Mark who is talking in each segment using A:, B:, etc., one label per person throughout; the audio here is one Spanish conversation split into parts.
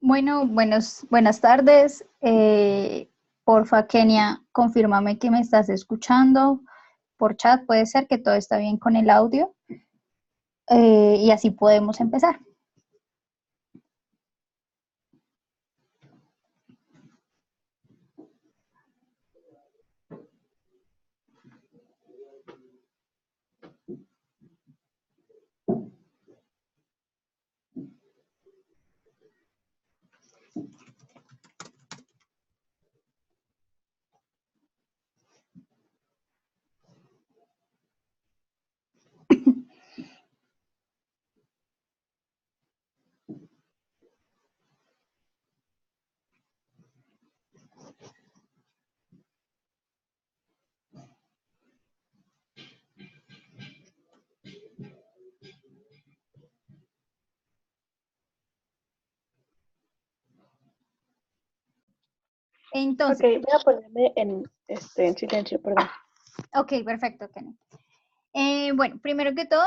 A: Bueno, buenas tardes. Porfa, Kenia, confírmame que me estás escuchando por chat. Puede ser que todo está bien con el audio y así podemos empezar.
B: Ok,
A: Entonces,
B: voy a ponerme en silencio, perdón.
A: ok, perfecto, Kenia. Bueno, primero que todo,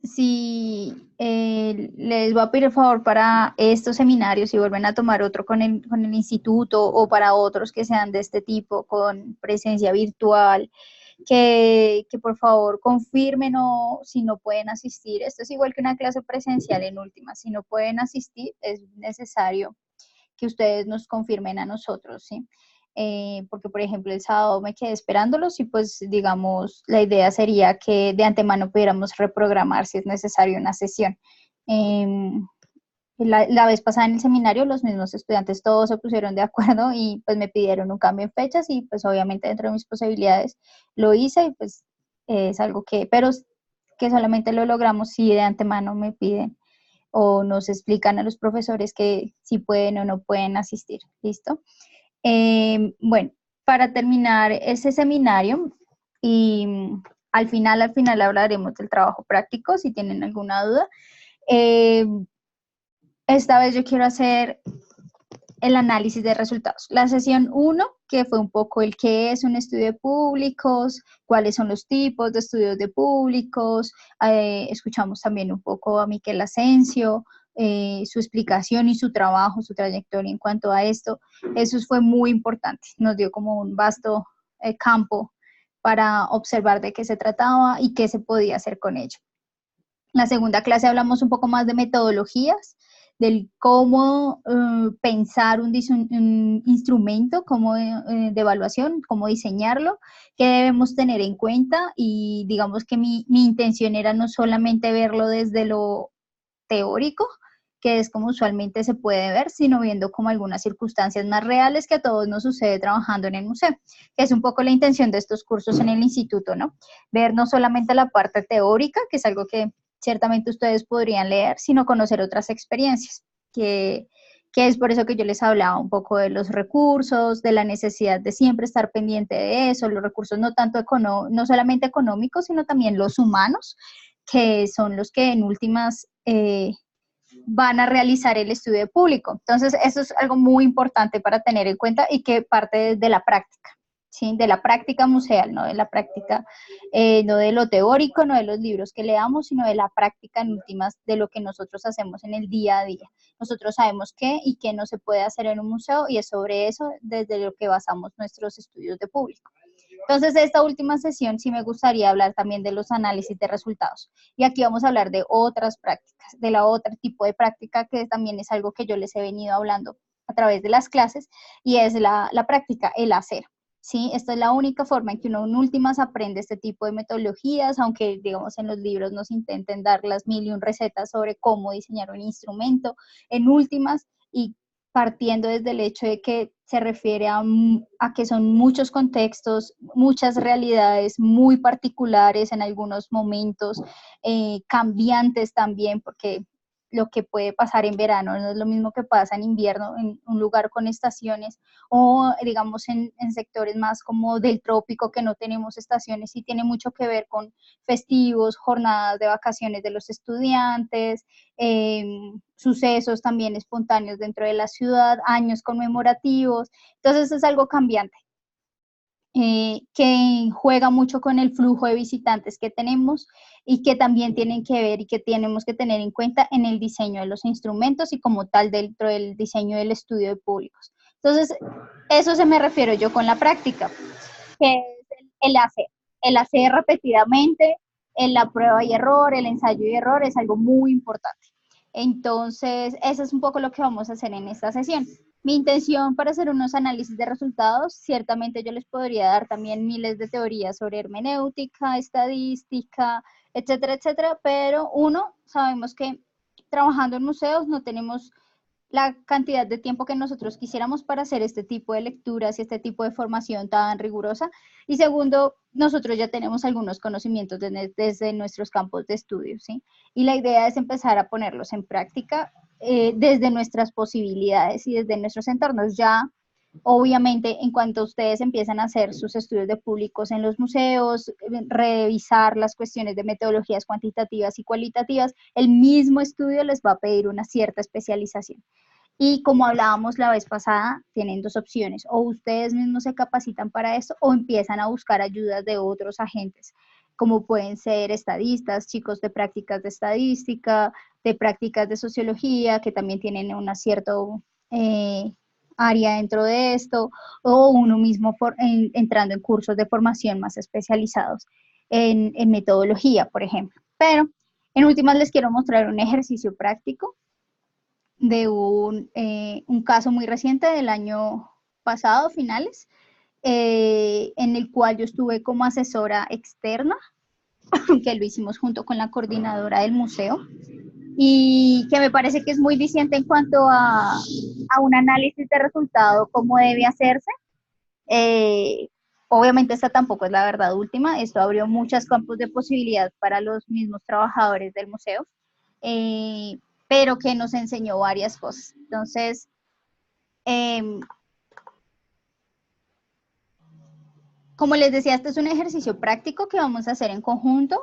A: si les voy a pedir el favor para estos seminarios, si vuelven a tomar otro con el instituto o para otros que sean de este tipo, con presencia virtual, que por favor confirmen o si no pueden asistir. Esto es igual que una clase presencial en última. Si no pueden asistir, es necesario que ustedes nos confirmen a nosotros, ¿sí? Porque, por ejemplo, el sábado me quedé esperándolos y pues, digamos, la idea sería que de antemano pudiéramos reprogramar si es necesario una sesión. Eh, la vez pasada en el seminario los mismos estudiantes todos se pusieron de acuerdo y pues me pidieron un cambio en fechas y pues obviamente dentro de mis posibilidades lo hice y pues es algo pero que solamente lo logramos si de antemano me piden o nos explican a los profesores que si pueden o no pueden asistir. ¿Listo? Bueno, para terminar ese seminario y al final hablaremos del trabajo práctico si tienen alguna duda. Eh, esta vez yo quiero hacer el análisis de resultados. La sesión 1, que fue un poco el qué es un estudio de públicos, cuáles son los tipos de estudios de públicos, escuchamos también un poco a Miquel Asensio, su explicación y su trabajo, su trayectoria en cuanto a esto. Eso fue muy importante, nos dio como un vasto campo para observar de qué se trataba y qué se podía hacer con ello. En la segunda clase hablamos un poco más de metodologías, del cómo pensar un instrumento cómo, de evaluación, cómo diseñarlo, qué debemos tener en cuenta y digamos que mi intención era no solamente verlo desde lo teórico, que es como usualmente se puede ver, sino viendo como algunas circunstancias más reales que a todos nos sucede trabajando en el museo, que es un poco la intención de estos cursos en el instituto, ¿no? Ver no solamente la parte teórica, que es algo que ciertamente ustedes podrían leer, sino conocer otras experiencias, que es por eso que yo les hablaba un poco de los recursos, de la necesidad de siempre estar pendiente de eso, los recursos no tanto no solamente económicos, sino también los humanos, que son los que en últimas van a realizar el estudio público. Entonces, eso es algo muy importante para tener en cuenta y que parte de la práctica, ¿sí? De la práctica museal, no de la práctica, no de lo teórico, no de los libros que leamos, sino de la práctica en últimas de lo que nosotros hacemos en el día a día. Nosotros sabemos qué y qué no se puede hacer en un museo y es sobre eso desde lo que basamos nuestros estudios de público. Entonces, esta última sesión sí me gustaría hablar también de los análisis de resultados. Y aquí vamos a hablar de otras prácticas, de la otra tipo de práctica que también es algo que yo les he venido hablando a través de las clases y es la práctica, el hacer. ¿Sí? Esta es la única forma en que uno en últimas aprende este tipo de metodologías, aunque digamos en los libros nos intenten dar las mil y un recetas sobre cómo diseñar un instrumento, en últimas y partiendo desde el hecho de que se refiere a que son muchos contextos, muchas realidades muy particulares en algunos momentos, cambiantes también, porque lo que puede pasar en verano no es lo mismo que pasa en invierno en un lugar con estaciones o digamos en sectores más como del trópico que no tenemos estaciones y tiene mucho que ver con festivos, jornadas de vacaciones de los estudiantes, eh, sucesos también espontáneos dentro de la ciudad, años conmemorativos, entonces es algo cambiante. que juega mucho con el flujo de visitantes que tenemos y que también tienen que ver y que tenemos que tener en cuenta en el diseño de los instrumentos y como tal dentro del diseño del estudio de públicos. Entonces, eso se me refiero yo con la práctica, que es el hacer repetidamente, en la prueba y error, el ensayo y error es algo muy importante. Entonces, eso es un poco lo que vamos a hacer en esta sesión. Mi intención para hacer unos análisis de resultados, ciertamente yo les podría dar también miles de teorías sobre hermenéutica, estadística, etcétera, etcétera, pero uno, sabemos que trabajando en museos no tenemos la cantidad de tiempo que nosotros quisiéramos para hacer este tipo de lecturas y este tipo de formación tan rigurosa. Y segundo, nosotros ya tenemos algunos conocimientos desde nuestros campos de estudio, ¿sí? Y la idea es empezar a ponerlos en práctica desde nuestras posibilidades y desde nuestros entornos. Ya, obviamente, en cuanto ustedes empiezan a hacer sus estudios de públicos en los museos, revisar las cuestiones de metodologías cuantitativas y cualitativas, el mismo estudio les va a pedir una cierta especialización. Y como hablábamos la vez pasada, tienen dos opciones, o ustedes mismos se capacitan para eso o empiezan a buscar ayudas de otros agentes, como pueden ser estadistas, chicos de prácticas de estadística, de prácticas de sociología, que también tienen una cierta área dentro de esto, o uno mismo entrando en cursos de formación más especializados en metodología, por ejemplo. Pero en últimas les quiero mostrar un ejercicio práctico de un caso muy reciente del año pasado, finales, en el cual yo estuve como asesora externa, que lo hicimos junto con la coordinadora del museo, y que me parece que es muy diciente en cuanto a un análisis de resultado, cómo debe hacerse. Obviamente esta tampoco es la verdad última, esto abrió muchos campos de posibilidad para los mismos trabajadores del museo, pero que nos enseñó varias cosas. Entonces, como les decía, este es un ejercicio práctico que vamos a hacer en conjunto.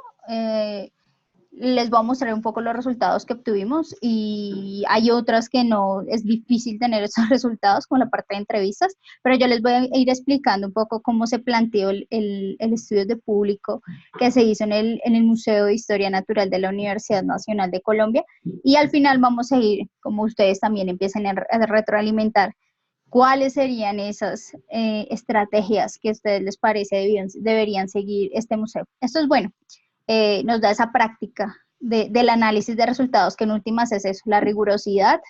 A: Les voy a mostrar un poco los resultados que obtuvimos y hay otras que no, es difícil tener esos resultados como la parte de entrevistas, pero yo les voy a ir explicando un poco cómo se planteó el estudio de público que se hizo en el Museo de Historia Natural de la Universidad Nacional de Colombia, y al final vamos a ir, como ustedes también empiecen a retroalimentar, cuáles serían esas estrategias que a ustedes les parece deberían seguir este museo. Esto es bueno. Nos da esa práctica del análisis de resultados, que en últimas es eso, la rigurosidad,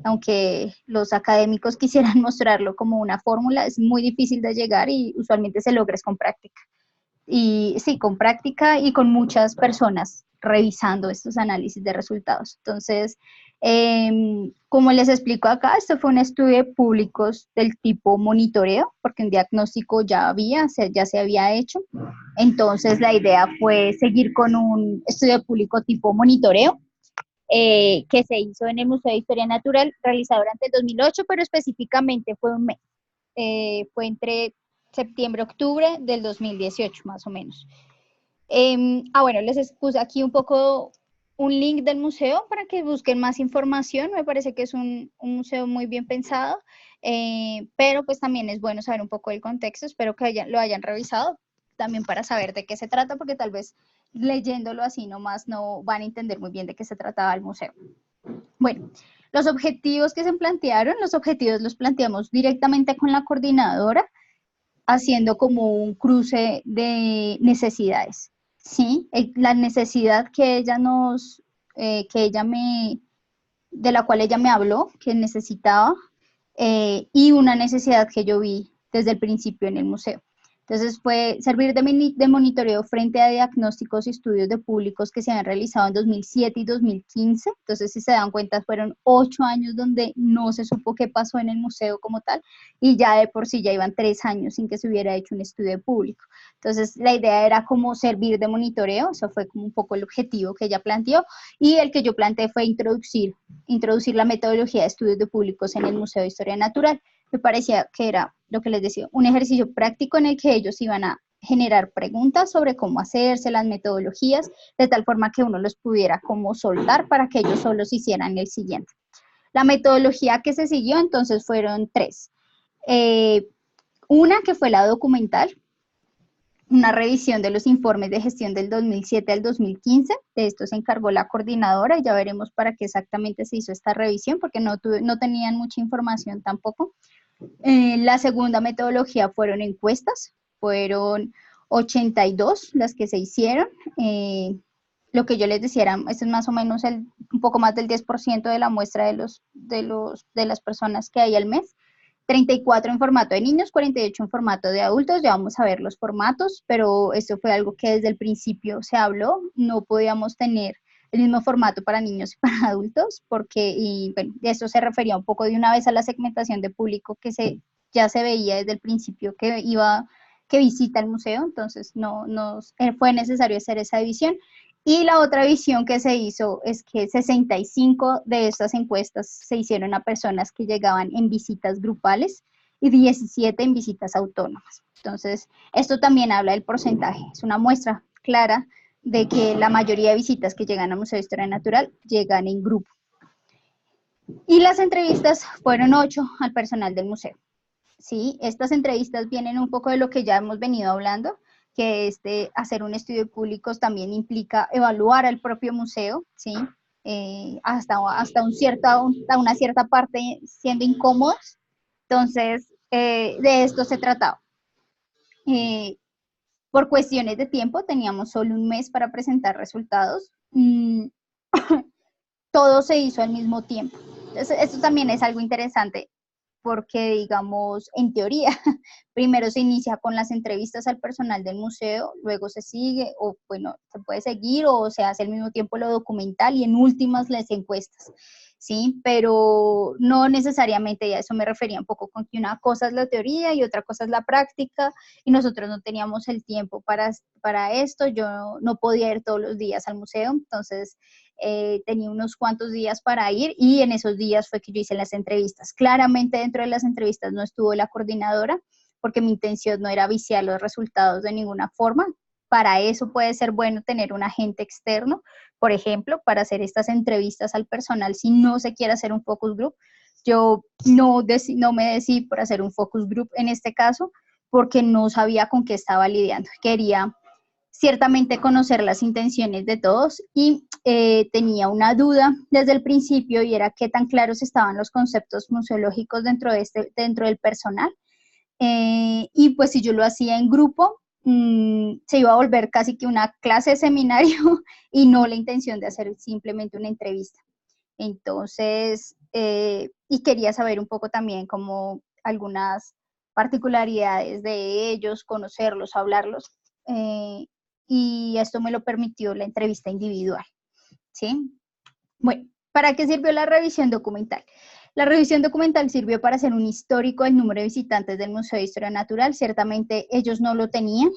A: aunque los académicos quisieran mostrarlo como una fórmula, es muy difícil de llegar y usualmente se logra con práctica. Y sí, con práctica y con muchas personas revisando estos análisis de resultados. Entonces, como les explico acá, esto fue un estudio de públicos del tipo monitoreo, porque un diagnóstico ya se había hecho. Entonces, la idea fue seguir con un estudio público tipo monitoreo, que se hizo en el Museo de Historia Natural, realizado durante el 2008, pero específicamente fue un mes. Fue entre septiembre-octubre del 2018, más o menos. Bueno, les puse aquí un poco un link del museo para que busquen más información. Me parece que es un museo muy bien pensado, pero pues también es bueno saber un poco del contexto. Espero que lo hayan revisado también para saber de qué se trata, porque tal vez leyéndolo así nomás no van a entender muy bien de qué se trataba el museo. Bueno, los objetivos que se plantearon, los objetivos los planteamos directamente con la coordinadora, haciendo como un cruce de necesidades, ¿sí? La necesidad que ella de la cual ella me habló, que necesitaba, y una necesidad que yo vi desde el principio en el museo. Entonces fue servir de monitoreo frente a diagnósticos y estudios de públicos que se habían realizado en 2007 y 2015. Entonces, si se dan cuenta, fueron 8 años donde no se supo qué pasó en el museo como tal, y ya de por sí ya iban 3 años sin que se hubiera hecho un estudio de público. Entonces, la idea era como servir de monitoreo, eso fue como un poco el objetivo que ella planteó, y el que yo planteé fue introducir la metodología de estudios de públicos en el Museo de Historia Natural. Me parecía que era, lo que les decía, un ejercicio práctico en el que ellos iban a generar preguntas sobre cómo hacerse, las metodologías, de tal forma que uno los pudiera como soltar para que ellos solos hicieran el siguiente. La metodología que se siguió entonces fueron 3. Una que fue la documental, una revisión de los informes de gestión del 2007 al 2015. De esto se encargó la coordinadora y ya veremos para qué exactamente se hizo esta revisión, porque no tenían mucha información tampoco. La segunda metodología fueron encuestas, fueron 82 las que se hicieron. Lo que yo les decía, esto es más o menos un poco más del 10% de la muestra de las personas que hay al mes. 34 en formato de niños, 48 en formato de adultos. Ya vamos a ver los formatos, pero esto fue algo que desde el principio se habló. No podíamos tener el mismo formato para niños y para adultos, porque, y bueno, eso se refería un poco de una vez a la segmentación de público que ya se veía desde el principio que visita el museo. Entonces fue necesario hacer esa división. Y la otra visión que se hizo es que 65 de estas encuestas se hicieron a personas que llegaban en visitas grupales y 17 en visitas autónomas. Entonces, esto también habla del porcentaje. Es una muestra clara de que la mayoría de visitas que llegan al Museo de Historia Natural llegan en grupo. Y las entrevistas fueron 8 al personal del museo. ¿Sí? Estas entrevistas vienen un poco de lo que ya hemos venido hablando, que hacer un estudio de públicos también implica evaluar al propio museo, ¿sí? Hasta una cierta parte siendo incómodos. Entonces, de esto se trataba. Por cuestiones de tiempo, teníamos solo un mes para presentar resultados. Todo se hizo al mismo tiempo. Entonces, esto también es algo interesante, porque, digamos, en teoría, primero se inicia con las entrevistas al personal del museo, luego se sigue, o bueno, se puede seguir, o se hace al mismo tiempo lo documental, y en últimas las encuestas, ¿sí? Pero no necesariamente, y a eso me refería un poco, con que una cosa es la teoría y otra cosa es la práctica, y nosotros no teníamos el tiempo para esto. Yo no podía ir todos los días al museo, entonces tenía unos cuantos días para ir, y en esos días fue que yo hice las entrevistas. Claramente dentro de las entrevistas no estuvo la coordinadora, porque mi intención no era viciar los resultados de ninguna forma. Para eso puede ser bueno tener un agente externo, por ejemplo, para hacer estas entrevistas al personal si no se quiere hacer un focus group. Yo no me decidí por hacer un focus group en este caso, porque no sabía con qué estaba lidiando. Quería ciertamente conocer las intenciones de todos, y tenía una duda desde el principio, y era qué tan claros estaban los conceptos museológicos dentro del personal. Y pues si yo lo hacía en grupo, se iba a volver casi que una clase de seminario y no la intención de hacer simplemente una entrevista. Entonces, y quería saber un poco también como algunas particularidades de ellos, conocerlos, hablarlos. Y esto me lo permitió la entrevista individual, ¿sí? Bueno, ¿para qué sirvió la revisión documental? La revisión documental sirvió para hacer un histórico del número de visitantes del Museo de Historia Natural. Ciertamente ellos no lo tenían,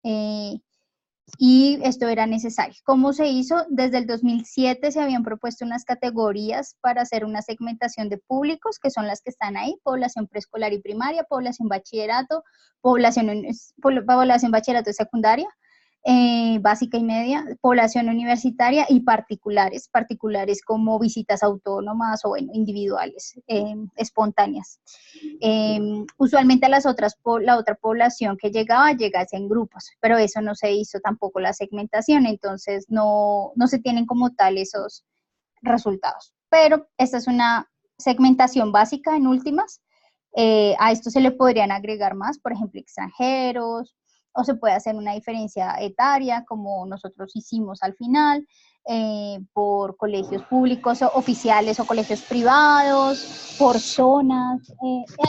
A: y esto era necesario. ¿Cómo se hizo? Desde el 2007 se habían propuesto unas categorías para hacer una segmentación de públicos, que son las que están ahí: población preescolar y primaria, población bachillerato, población bachillerato y secundaria, básica y media, población universitaria, y particulares como visitas autónomas o bueno, individuales, espontáneas. Usualmente la otra población que llegase en grupos, pero eso no se hizo tampoco la segmentación, entonces no se tienen como tal esos resultados. Pero esta es una segmentación básica en últimas. A esto se le podrían agregar más, por ejemplo, extranjeros, o se puede hacer una diferencia etaria, como nosotros hicimos al final, por colegios públicos o oficiales o colegios privados, por zonas.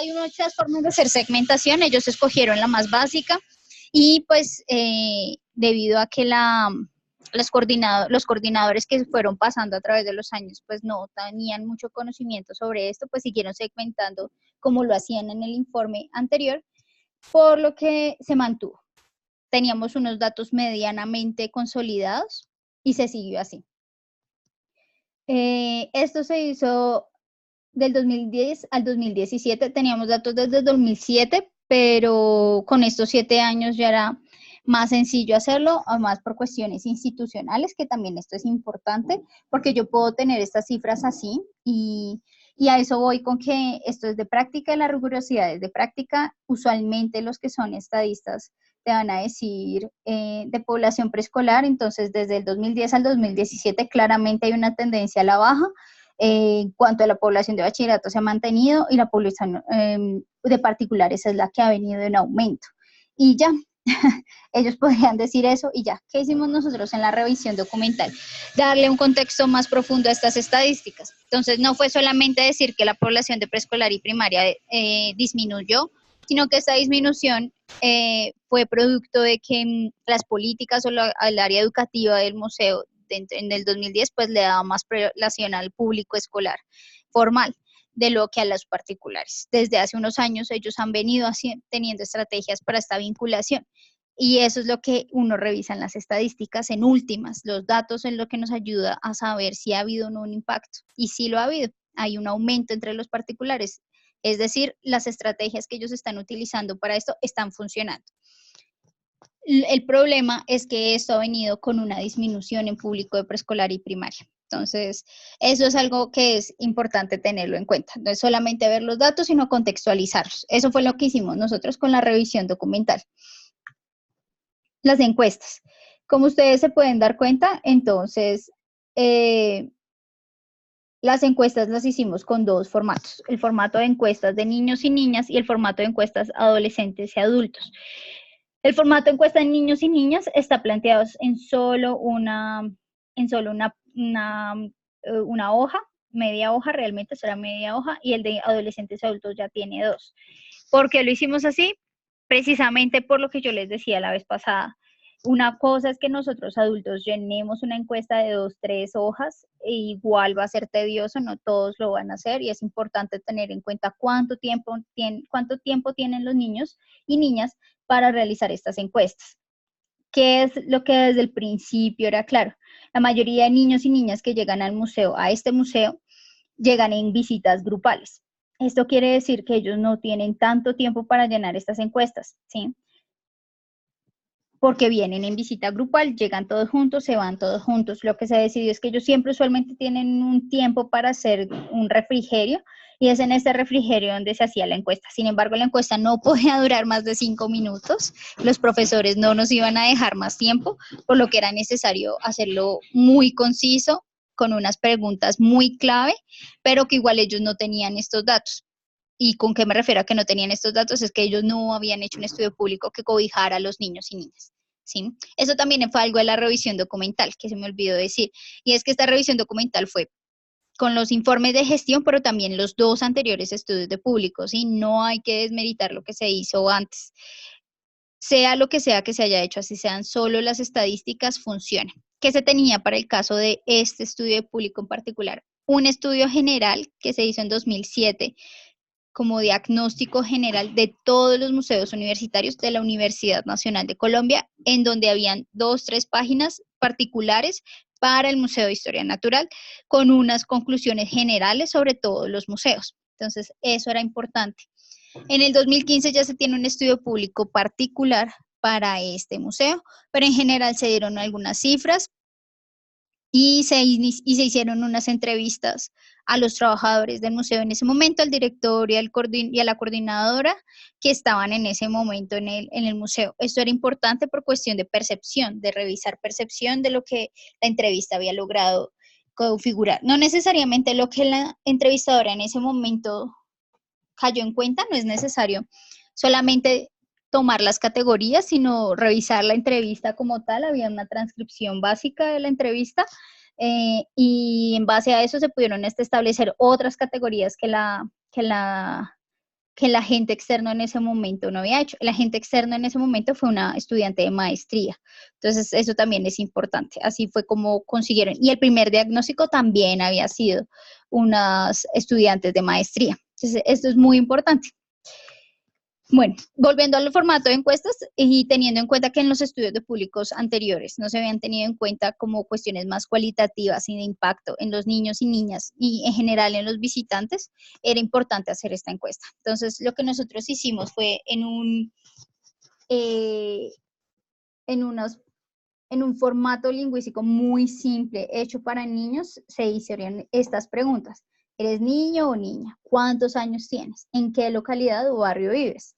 A: Hay muchas formas de hacer segmentación. Ellos escogieron la más básica, y pues debido a que los coordinadores que fueron pasando a través de los años pues no tenían mucho conocimiento sobre esto, pues siguieron segmentando como lo hacían en el informe anterior, por lo que se mantuvo. Teníamos unos datos medianamente consolidados y se siguió así. Esto se hizo del 2010 al 2017, teníamos datos desde el 2007, pero con estos 7 años ya era más sencillo hacerlo, además por cuestiones institucionales, que también esto es importante, porque yo puedo tener estas cifras así, y a eso voy con que esto es de práctica, y la rigurosidad es de práctica. Usualmente los que son estadistas te van a decir de población preescolar, entonces desde el 2010 al 2017 claramente hay una tendencia a la baja. En cuanto a la población de bachillerato se ha mantenido y la población de particulares es la que ha venido en aumento. Y ya, ellos podrían decir eso y ya. ¿Qué hicimos nosotros en la revisión documental? Darle un contexto más profundo a estas estadísticas. Entonces, no fue solamente decir que la población de preescolar y primaria disminuyó, sino que esta disminución fue producto de que las políticas o el área educativa del museo en el 2010 pues le daba más prelación al público escolar formal de lo que a los particulares. Desde hace unos años ellos han venido teniendo estrategias para esta vinculación. Y eso es lo que uno revisa en las estadísticas, en últimas, los datos es lo que nos ayuda a saber si ha habido o no un impacto. Y sí lo ha habido, hay un aumento entre los particulares. Es decir, las estrategias que ellos están utilizando para esto están funcionando. El problema es que esto ha venido con una disminución en público de preescolar y primaria. Entonces, eso es algo que es importante tenerlo en cuenta. No es solamente ver los datos, sino contextualizarlos. Eso fue lo que hicimos nosotros con la revisión documental. Las encuestas. Como ustedes se pueden dar cuenta, entonces, las encuestas las hicimos con dos formatos. El formato de encuestas de niños y niñas y el formato de encuestas adolescentes y adultos. El formato de encuesta de niños y niñas está planteado en solo una hoja, media hoja, realmente será media hoja, y el de adolescentes y adultos ya tiene dos. ¿Por qué lo hicimos así? Precisamente por lo que yo les decía la vez pasada. Una cosa es que nosotros adultos llenemos una encuesta de 2, 3 hojas, e igual va a ser tedioso, no todos lo van a hacer, y es importante tener en cuenta cuánto tiempo tienen los niños y niñas para realizar estas encuestas. ¿Qué es lo que desde el principio era claro? La mayoría de niños y niñas que llegan al museo, a este museo, llegan en visitas grupales. Esto quiere decir que ellos no tienen tanto tiempo para llenar estas encuestas, ¿sí? Porque vienen en visita grupal, llegan todos juntos, se van todos juntos. Lo que se decidió es que ellos siempre usualmente tienen un tiempo para hacer un refrigerio, y es en este refrigerio donde se hacía la encuesta. Sin embargo, la encuesta no podía durar más de 5 minutos. Los profesores no nos iban a dejar más tiempo, por lo que era necesario hacerlo muy conciso, con unas preguntas muy clave, pero que igual ellos no tenían estos datos. ¿Y con qué me refiero a que no tenían estos datos? Es que ellos no habían hecho un estudio público que cobijara a los niños y niñas, ¿sí? Eso también fue algo de la revisión documental, que se me olvidó decir. Y es que esta revisión documental fue con los informes de gestión, pero también los 2 anteriores estudios de público, ¿sí? No hay que desmeritar lo que se hizo antes. Sea lo que sea que se haya hecho, así sean solo las estadísticas, funciona. ¿Qué se tenía para el caso de este estudio de público en particular? Un estudio general que se hizo en 2007, como diagnóstico general de todos los museos universitarios de la Universidad Nacional de Colombia, en donde habían 2, 3 páginas particulares para el Museo de Historia Natural, con unas conclusiones generales sobre todos los museos. Entonces, eso era importante. En el 2015 ya se tiene un estudio público particular para este museo, pero en general se dieron algunas cifras y se hicieron unas entrevistas a los trabajadores del museo en ese momento, al director y a la coordinadora que estaban en ese momento en el museo. Esto era importante por cuestión de percepción, de revisar percepción de lo que la entrevista había logrado configurar. No necesariamente lo que la entrevistadora en ese momento cayó en cuenta, no es necesario solamente tomar las categorías, sino revisar la entrevista como tal. Había una transcripción básica de la entrevista, y en base a eso se pudieron establecer otras categorías que el agente externo en ese momento no había hecho. El agente externo en ese momento fue una estudiante de maestría. Entonces, eso también es importante. Así fue como consiguieron. Y el primer diagnóstico también había sido unas estudiantes de maestría. Entonces, esto es muy importante. Bueno, volviendo al formato de encuestas y teniendo en cuenta que en los estudios de públicos anteriores no se habían tenido en cuenta como cuestiones más cualitativas y de impacto en los niños y niñas y en general en los visitantes, era importante hacer esta encuesta. Entonces, lo que nosotros hicimos fue en un formato lingüístico muy simple, hecho para niños, se hicieron estas preguntas. ¿Eres niño o niña? ¿Cuántos años tienes? ¿En qué localidad o barrio vives?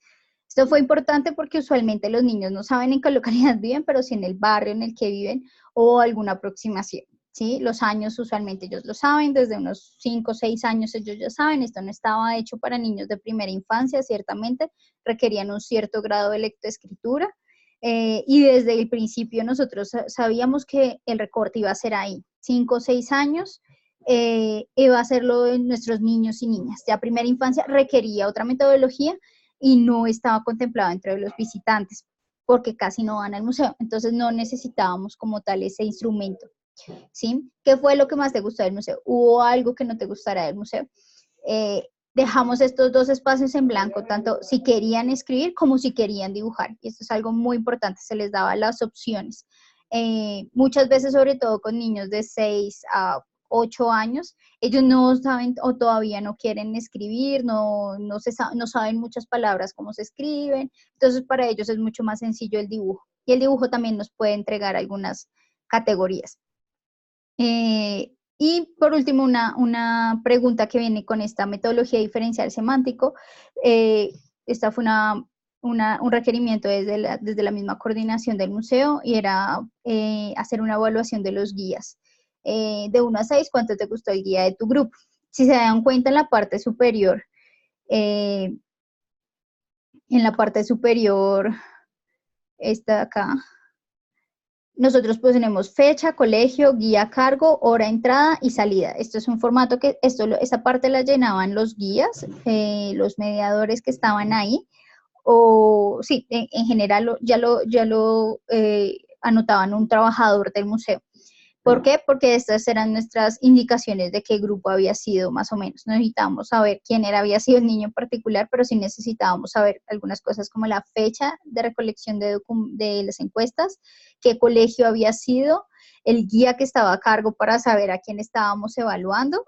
A: Esto fue importante porque usualmente los niños no saben en qué localidad viven, pero sí en el barrio en el que viven o alguna aproximación, ¿sí? Los años usualmente ellos lo saben, desde unos 5 o 6 años ellos ya saben. Esto no estaba hecho para niños de primera infancia, ciertamente, requerían un cierto grado de lectoescritura, y desde el principio nosotros sabíamos que el recorte iba a ser ahí, 5 o 6 años, iba a hacerlo en nuestros niños y niñas. Ya primera infancia requería otra metodología y no estaba contemplado entre los visitantes, porque casi no van al museo, entonces no necesitábamos como tal ese instrumento, ¿sí? ¿Qué fue lo que más te gustó del museo? ¿Hubo algo que no te gustara del museo? Dejamos estos dos espacios en blanco, tanto si querían escribir como si querían dibujar, y esto es algo muy importante, se les daba las opciones. Muchas veces, sobre todo con niños de 6 a 8 años, ellos no saben o todavía no quieren escribir, no saben muchas palabras cómo se escriben, entonces para ellos es mucho más sencillo el dibujo, y el dibujo también nos puede entregar algunas categorías. Y por último, una pregunta que viene con esta metodología diferencial semántico. Esta fue un requerimiento desde la misma coordinación del museo, y era hacer una evaluación de los guías. De 1 a 6, ¿cuánto te gustó el guía de tu grupo? Si se dan cuenta, eh, en la parte superior, esta acá, nosotros ponemos fecha, colegio, guía a cargo, hora, entrada y salida. Esto es un formato que, esta parte la llenaban los guías, los mediadores que estaban ahí, o sí, en general ya lo anotaban un trabajador del museo. ¿Por qué? Porque estas eran nuestras indicaciones de qué grupo había sido más o menos. No necesitábamos saber quién había sido el niño en particular, pero sí necesitábamos saber algunas cosas como la fecha de recolección de las encuestas, qué colegio había sido, el guía que estaba a cargo para saber a quién estábamos evaluando,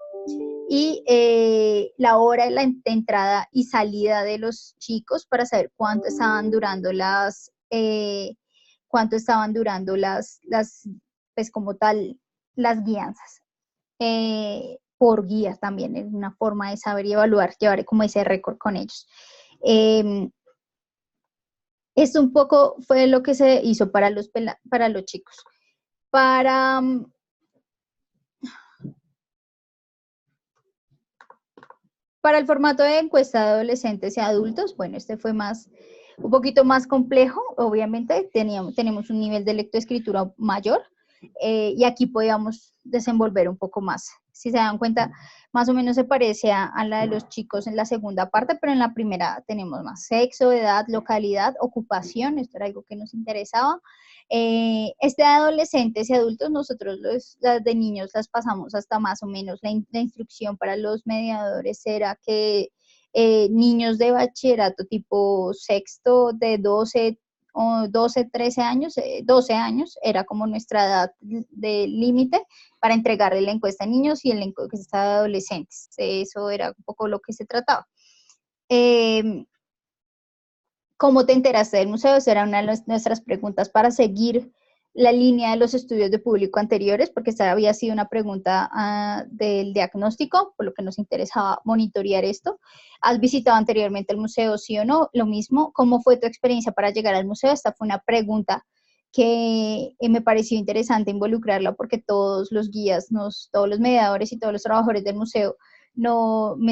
A: y la hora de entrada y salida de los chicos para saber cuánto estaban durando pues como tal, las guianzas. Por guías también es una forma de saber y evaluar, llevar como ese récord con ellos. Esto un poco fue lo que se hizo para los chicos. Para el formato de encuesta de adolescentes y adultos, bueno, este fue un poquito más complejo, obviamente, tenemos un nivel de lectoescritura mayor, y aquí podíamos desenvolver un poco más. Si se dan cuenta, más o menos se parece a la de los chicos en la segunda parte, pero en la primera tenemos más sexo, edad, localidad, ocupación, esto era algo que nos interesaba. De adolescentes y adultos, nosotros las de niños las pasamos hasta más o menos, la instrucción para los mediadores era que niños de bachillerato tipo sexto de 13 años, 12 años, era como nuestra edad de límite para entregarle la encuesta a niños y la encuesta de adolescentes. Eso era un poco lo que se trataba. ¿Cómo te enteraste del museo? Esa era una de nuestras preguntas para seguir la línea de los estudios de público anteriores, porque esta había sido una pregunta del diagnóstico, por lo que nos interesaba monitorear esto. ¿Has visitado anteriormente el museo, sí o no? Lo mismo, ¿cómo fue tu experiencia para llegar al museo? Esta fue una pregunta que me pareció interesante involucrarla, porque todos los guías, todos los mediadores y todos los trabajadores del museo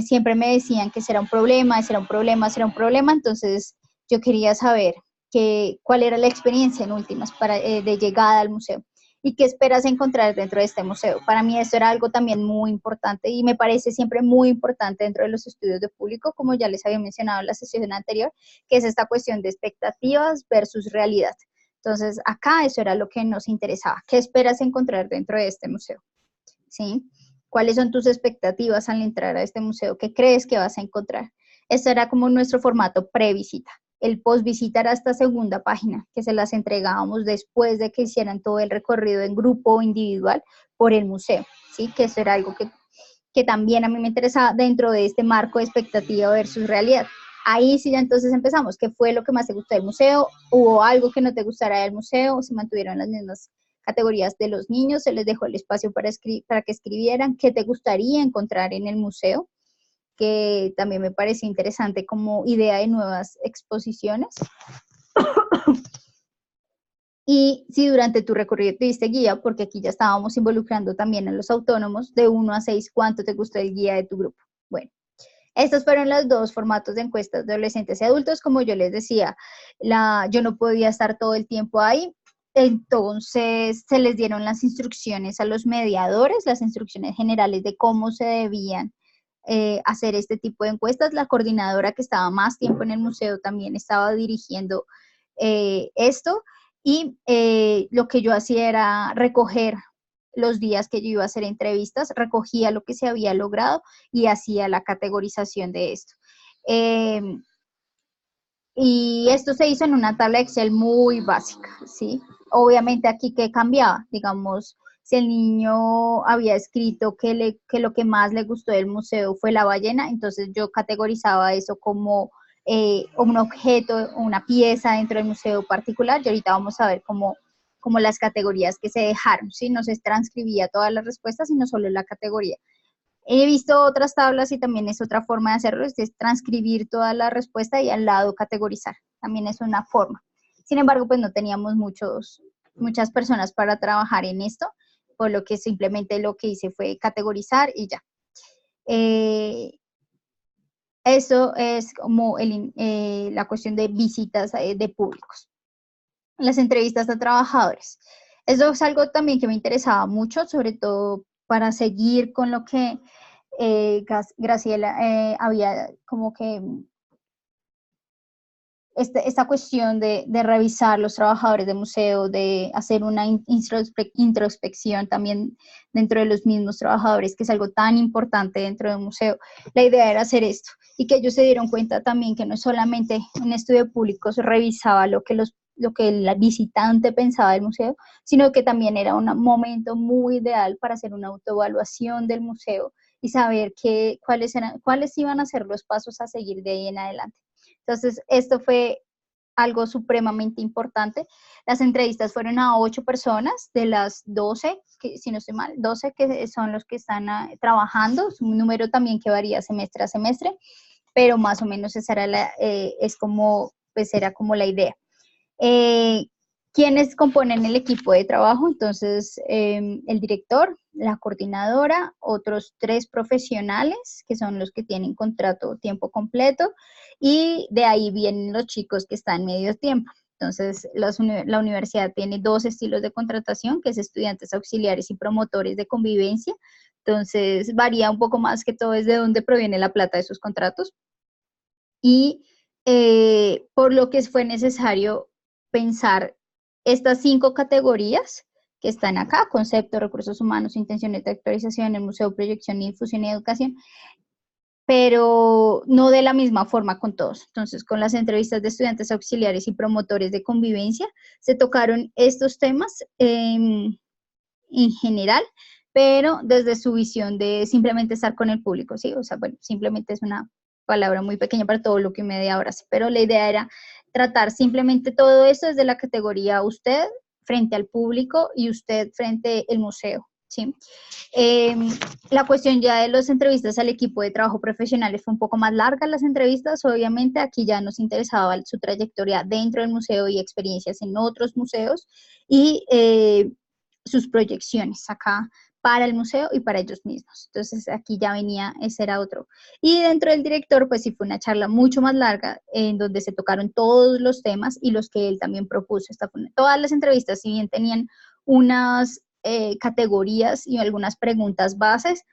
A: siempre me decían que ese era un problema, entonces yo quería saber cuál era la experiencia en últimas de llegada al museo y qué esperas encontrar dentro de este museo. Para mí esto era algo también muy importante y me parece siempre muy importante dentro de los estudios de público, como ya les había mencionado en la sesión anterior, que es esta cuestión de expectativas versus realidad. Entonces, acá eso era lo que nos interesaba. ¿Qué esperas encontrar dentro de este museo? ¿Sí? ¿Cuáles son tus expectativas al entrar a este museo? ¿Qué crees que vas a encontrar? Este era como nuestro formato pre-visita. El post-visita era esta segunda página, que se las entregábamos después de que hicieran todo el recorrido en grupo o individual por el museo, ¿sí? Que eso era algo que también a mí me interesaba dentro de este marco de expectativa versus realidad. Ahí sí ya entonces empezamos. ¿Qué fue lo que más te gustó del museo? ¿Hubo algo que no te gustara del museo? ¿Se mantuvieron las mismas categorías de los niños? ¿Se les dejó el espacio para que escribieran? ¿Qué te gustaría encontrar en el museo? que también me pareció interesante como idea de nuevas exposiciones. Y si durante tu recorrido te diste guía, porque aquí ya estábamos involucrando también a los autónomos, de 1 a 6, ¿cuánto te gustó el guía de tu grupo? Bueno, estos fueron los dos formatos de encuestas de adolescentes y adultos. Como yo les decía, yo no podía estar todo el tiempo ahí, entonces se les dieron las instrucciones a los mediadores, las instrucciones generales de cómo se debían hacer este tipo de encuestas. La coordinadora que estaba más tiempo en el museo también estaba dirigiendo esto, y lo que yo hacía era recoger los días que yo iba a hacer entrevistas, recogía lo que se había logrado y hacía la categorización de esto. Y esto se hizo en una tabla Excel muy básica, ¿sí? Obviamente aquí, ¿qué cambiaba? Digamos, si el niño había escrito que lo que más le gustó del museo fue la ballena, entonces yo categorizaba eso como un objeto, una pieza dentro del museo particular, y ahorita vamos a ver cómo las categorías que se dejaron, ¿sí? No se transcribía todas las respuestas, sino solo la categoría. He visto otras tablas y también es otra forma de hacerlo, es transcribir toda la respuesta y al lado categorizar. También es una forma. Sin embargo, pues no teníamos muchas personas para trabajar en esto, por lo que simplemente lo que hice fue categorizar y ya. Eso es como la cuestión de visitas de públicos. Las entrevistas a trabajadores. Eso es algo también que me interesaba mucho, sobre todo para seguir con lo que Graciela había como que esta cuestión de revisar los trabajadores de museo, de hacer una introspección también dentro de los mismos trabajadores, que es algo tan importante dentro del museo. La idea era hacer esto, y que ellos se dieron cuenta también que no solamente un estudio público se revisaba lo que el visitante pensaba del museo, sino que también era un momento muy ideal para hacer una autoevaluación del museo y saber cuáles iban a ser los pasos a seguir de ahí en adelante. Entonces, esto fue algo supremamente importante. Las entrevistas fueron a 8 personas de las 12, que, si no estoy mal, 12 que son los que están trabajando, es un número también que varía semestre a semestre, pero más o menos esa era era como la idea. ¿Quiénes componen el equipo de trabajo? Entonces, el director, la coordinadora, otros 3 profesionales, que son los que tienen contrato tiempo completo, y de ahí vienen los chicos que están medio tiempo. Entonces, la universidad tiene 2 estilos de contratación, que es estudiantes auxiliares y promotores de convivencia. Entonces, varía un poco más, que todo es de dónde proviene la plata de esos contratos. Y por lo que fue necesario pensar estas 5 categorías que están acá: concepto, recursos humanos, intenciones de actualización, el museo, proyección, difusión y educación, pero no de la misma forma con todos. Entonces, con las entrevistas de estudiantes auxiliares y promotores de convivencia, se tocaron estos temas en general, pero desde su visión de simplemente estar con el público, ¿sí? O sea, bueno, simplemente es una palabra muy pequeña para todo lo que media hora hace, pero la idea era tratar simplemente todo esto desde la categoría usted frente al público y usted frente al museo, ¿sí? La cuestión ya de las entrevistas al equipo de trabajo profesionales fue un poco más larga. Las entrevistas, obviamente, aquí ya nos interesaba su trayectoria dentro del museo y experiencias en otros museos, y sus proyecciones acá para el museo y para ellos mismos. Entonces aquí ya venía, ese era otro. Y dentro del director, pues sí fue una charla mucho más larga, en donde se tocaron todos los temas y los que él también propuso. Todas las entrevistas, si bien tenían unas categorías y algunas preguntas bases,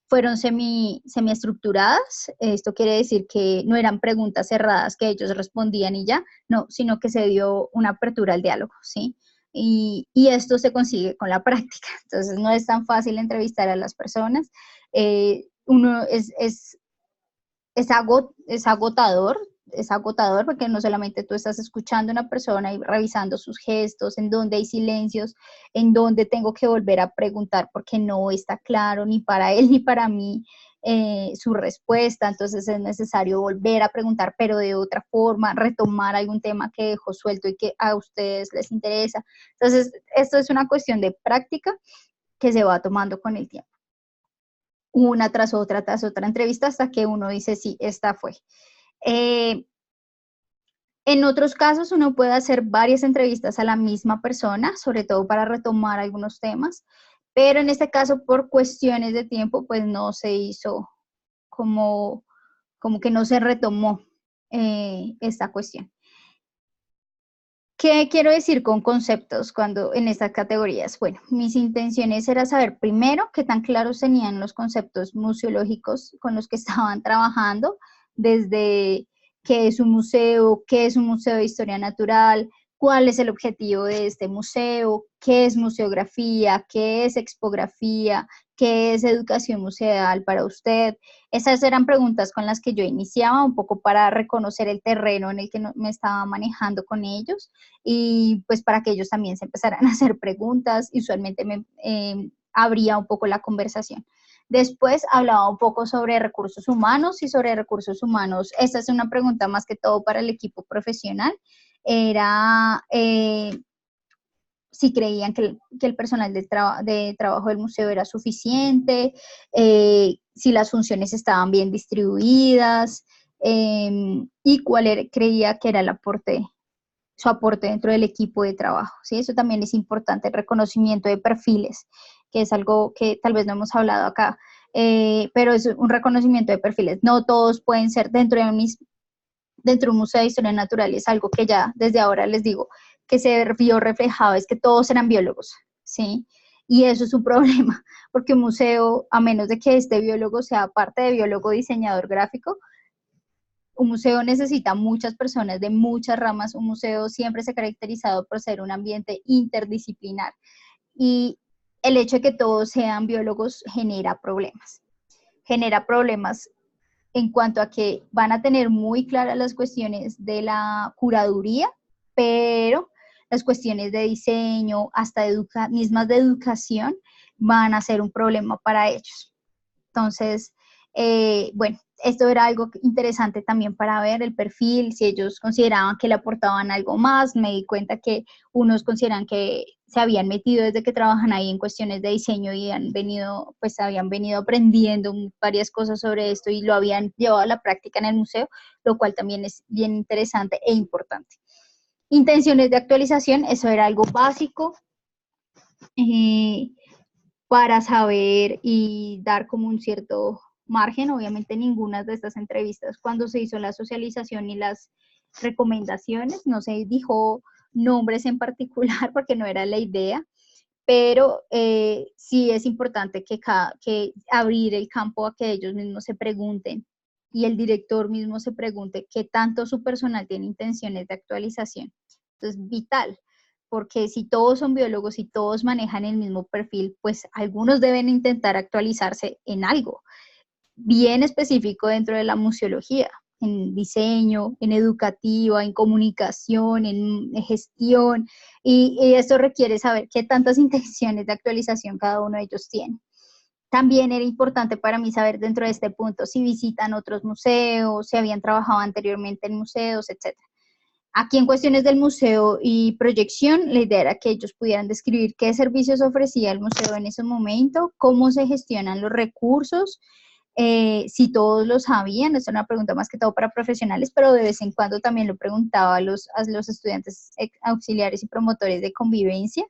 A: fueron semiestructuradas. Esto quiere decir que no eran preguntas cerradas que ellos respondían y ya, no, sino que se dio una apertura al diálogo, ¿sí? Y esto se consigue con la práctica. Entonces, no es tan fácil entrevistar a las personas. Uno es agotador, porque no solamente tú estás escuchando a una persona y revisando sus gestos, en donde hay silencios, en donde tengo que volver a preguntar porque no está claro ni para él ni para mí su respuesta. Entonces es necesario volver a preguntar, pero de otra forma, retomar algún tema que dejó suelto y que a ustedes les interesa. Entonces, esto es una cuestión de práctica que se va tomando con el tiempo. una tras otra entrevista hasta que uno dice, sí, esta fue. En otros casos uno puede hacer varias entrevistas a la misma persona, sobre todo para retomar algunos temas, pero en este caso por cuestiones de tiempo pues no se hizo como que no se retomó esta cuestión. ¿Qué quiero decir con conceptos cuando en estas categorías? Bueno, mis intenciones era saber primero qué tan claros tenían los conceptos museológicos con los que estaban trabajando, desde qué es un museo de historia natural, cuál es el objetivo de este museo, qué es museografía, qué es expografía, qué es educación museal para usted. Esas eran preguntas con las que yo iniciaba un poco para reconocer el terreno en el que me estaba manejando con ellos y pues para que ellos también se empezaran a hacer preguntas y usualmente me abría un poco la conversación. Después hablaba un poco sobre recursos humanos y sobre recursos humanos. Esta es una pregunta más que todo para el equipo profesional. Era si creían que el personal de trabajo del museo era suficiente, si las funciones estaban bien distribuidas y cuál creía que era el aporte, su aporte dentro del equipo de trabajo. ¿Sí? Eso también es importante, el reconocimiento de perfiles, que es algo que tal vez no hemos hablado acá, pero es un reconocimiento de perfiles. No todos pueden ser dentro de un museo de historia natural, es algo que ya desde ahora les digo, que se vio reflejado, es que todos eran biólogos, ¿sí? Y eso es un problema, porque un museo, a menos de que este biólogo sea parte de biólogo diseñador gráfico, un museo necesita muchas personas de muchas ramas, un museo siempre se ha caracterizado por ser un ambiente interdisciplinar y el hecho de que todos sean biólogos genera problemas en cuanto a que van a tener muy claras las cuestiones de la curaduría, pero las cuestiones de diseño, hasta mismas de educación, van a ser un problema para ellos. Entonces, bueno, esto era algo interesante también para ver el perfil, si ellos consideraban que le aportaban algo más. Me di cuenta que unos consideran que se habían metido desde que trabajan ahí en cuestiones de diseño y habían venido aprendiendo varias cosas sobre esto y lo habían llevado a la práctica en el museo, lo cual también es bien interesante e importante. Intenciones de actualización, eso era algo básico. Para saber y dar como un cierto margen. Obviamente ninguna de estas entrevistas, cuando se hizo la socialización y las recomendaciones, no se dijo nombres en particular porque no era la idea, pero sí es importante que abrir el campo a que ellos mismos se pregunten y el director mismo se pregunte qué tanto su personal tiene intenciones de actualización. Entonces, vital, porque si todos son biólogos y todos manejan el mismo perfil, pues algunos deben intentar actualizarse en algo bien específico dentro de la museología, en diseño, en educativa, en comunicación, en gestión, y esto requiere saber qué tantas intenciones de actualización cada uno de ellos tiene. También era importante para mí saber dentro de este punto si visitan otros museos, si habían trabajado anteriormente en museos, etc. Aquí en cuestiones del museo y proyección, la idea era que ellos pudieran describir qué servicios ofrecía el museo en ese momento, cómo se gestionan los recursos, si todos lo sabían. Esta es una pregunta más que todo para profesionales, pero de vez en cuando también lo preguntaba a los estudiantes auxiliares y promotores de convivencia.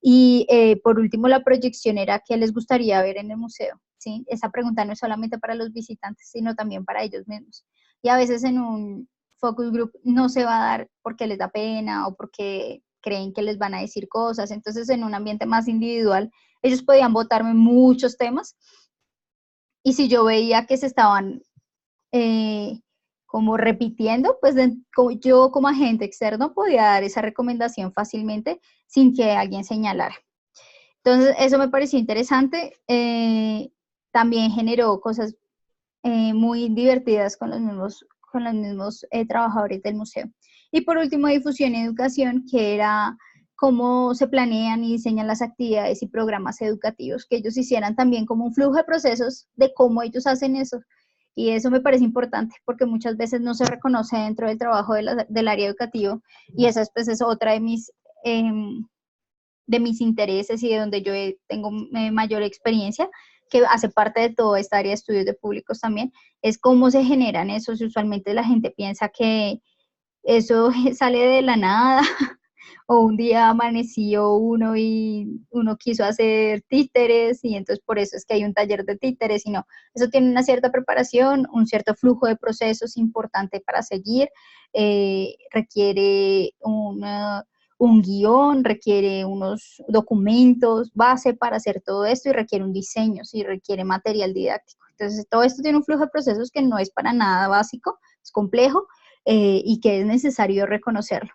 A: Y por último, la proyección era qué les gustaría ver en el museo, ¿sí? Esa pregunta no es solamente para los visitantes, sino también para ellos mismos. Y a veces en un focus group no se va a dar porque les da pena o porque creen que les van a decir cosas. Entonces, en un ambiente más individual, ellos podían votarme muchos temas y si yo veía que se estaban como repitiendo, pues yo como agente externo podía dar esa recomendación fácilmente sin que alguien señalara. Entonces, eso me pareció interesante. También generó cosas muy divertidas con los mismos trabajadores del museo. Y por último, difusión y educación, que era cómo se planean y diseñan las actividades y programas educativos, que ellos hicieran también como un flujo de procesos de cómo ellos hacen eso. Y eso me parece importante porque muchas veces no se reconoce dentro del trabajo del área educativo y esa pues, es otra de mis intereses y de donde yo tengo mayor experiencia, que hace parte de toda esta área de estudios de públicos también, es cómo se generan esos. Usualmente la gente piensa que eso sale de la nada, o un día amaneció uno y uno quiso hacer títeres y entonces por eso es que hay un taller de títeres, y no, eso tiene una cierta preparación, un cierto flujo de procesos importante para seguir, requiere un guión, requiere unos documentos base para hacer todo esto y requiere un diseño, sí, requiere material didáctico. Entonces todo esto tiene un flujo de procesos que no es para nada básico, es complejo, y que es necesario reconocerlo.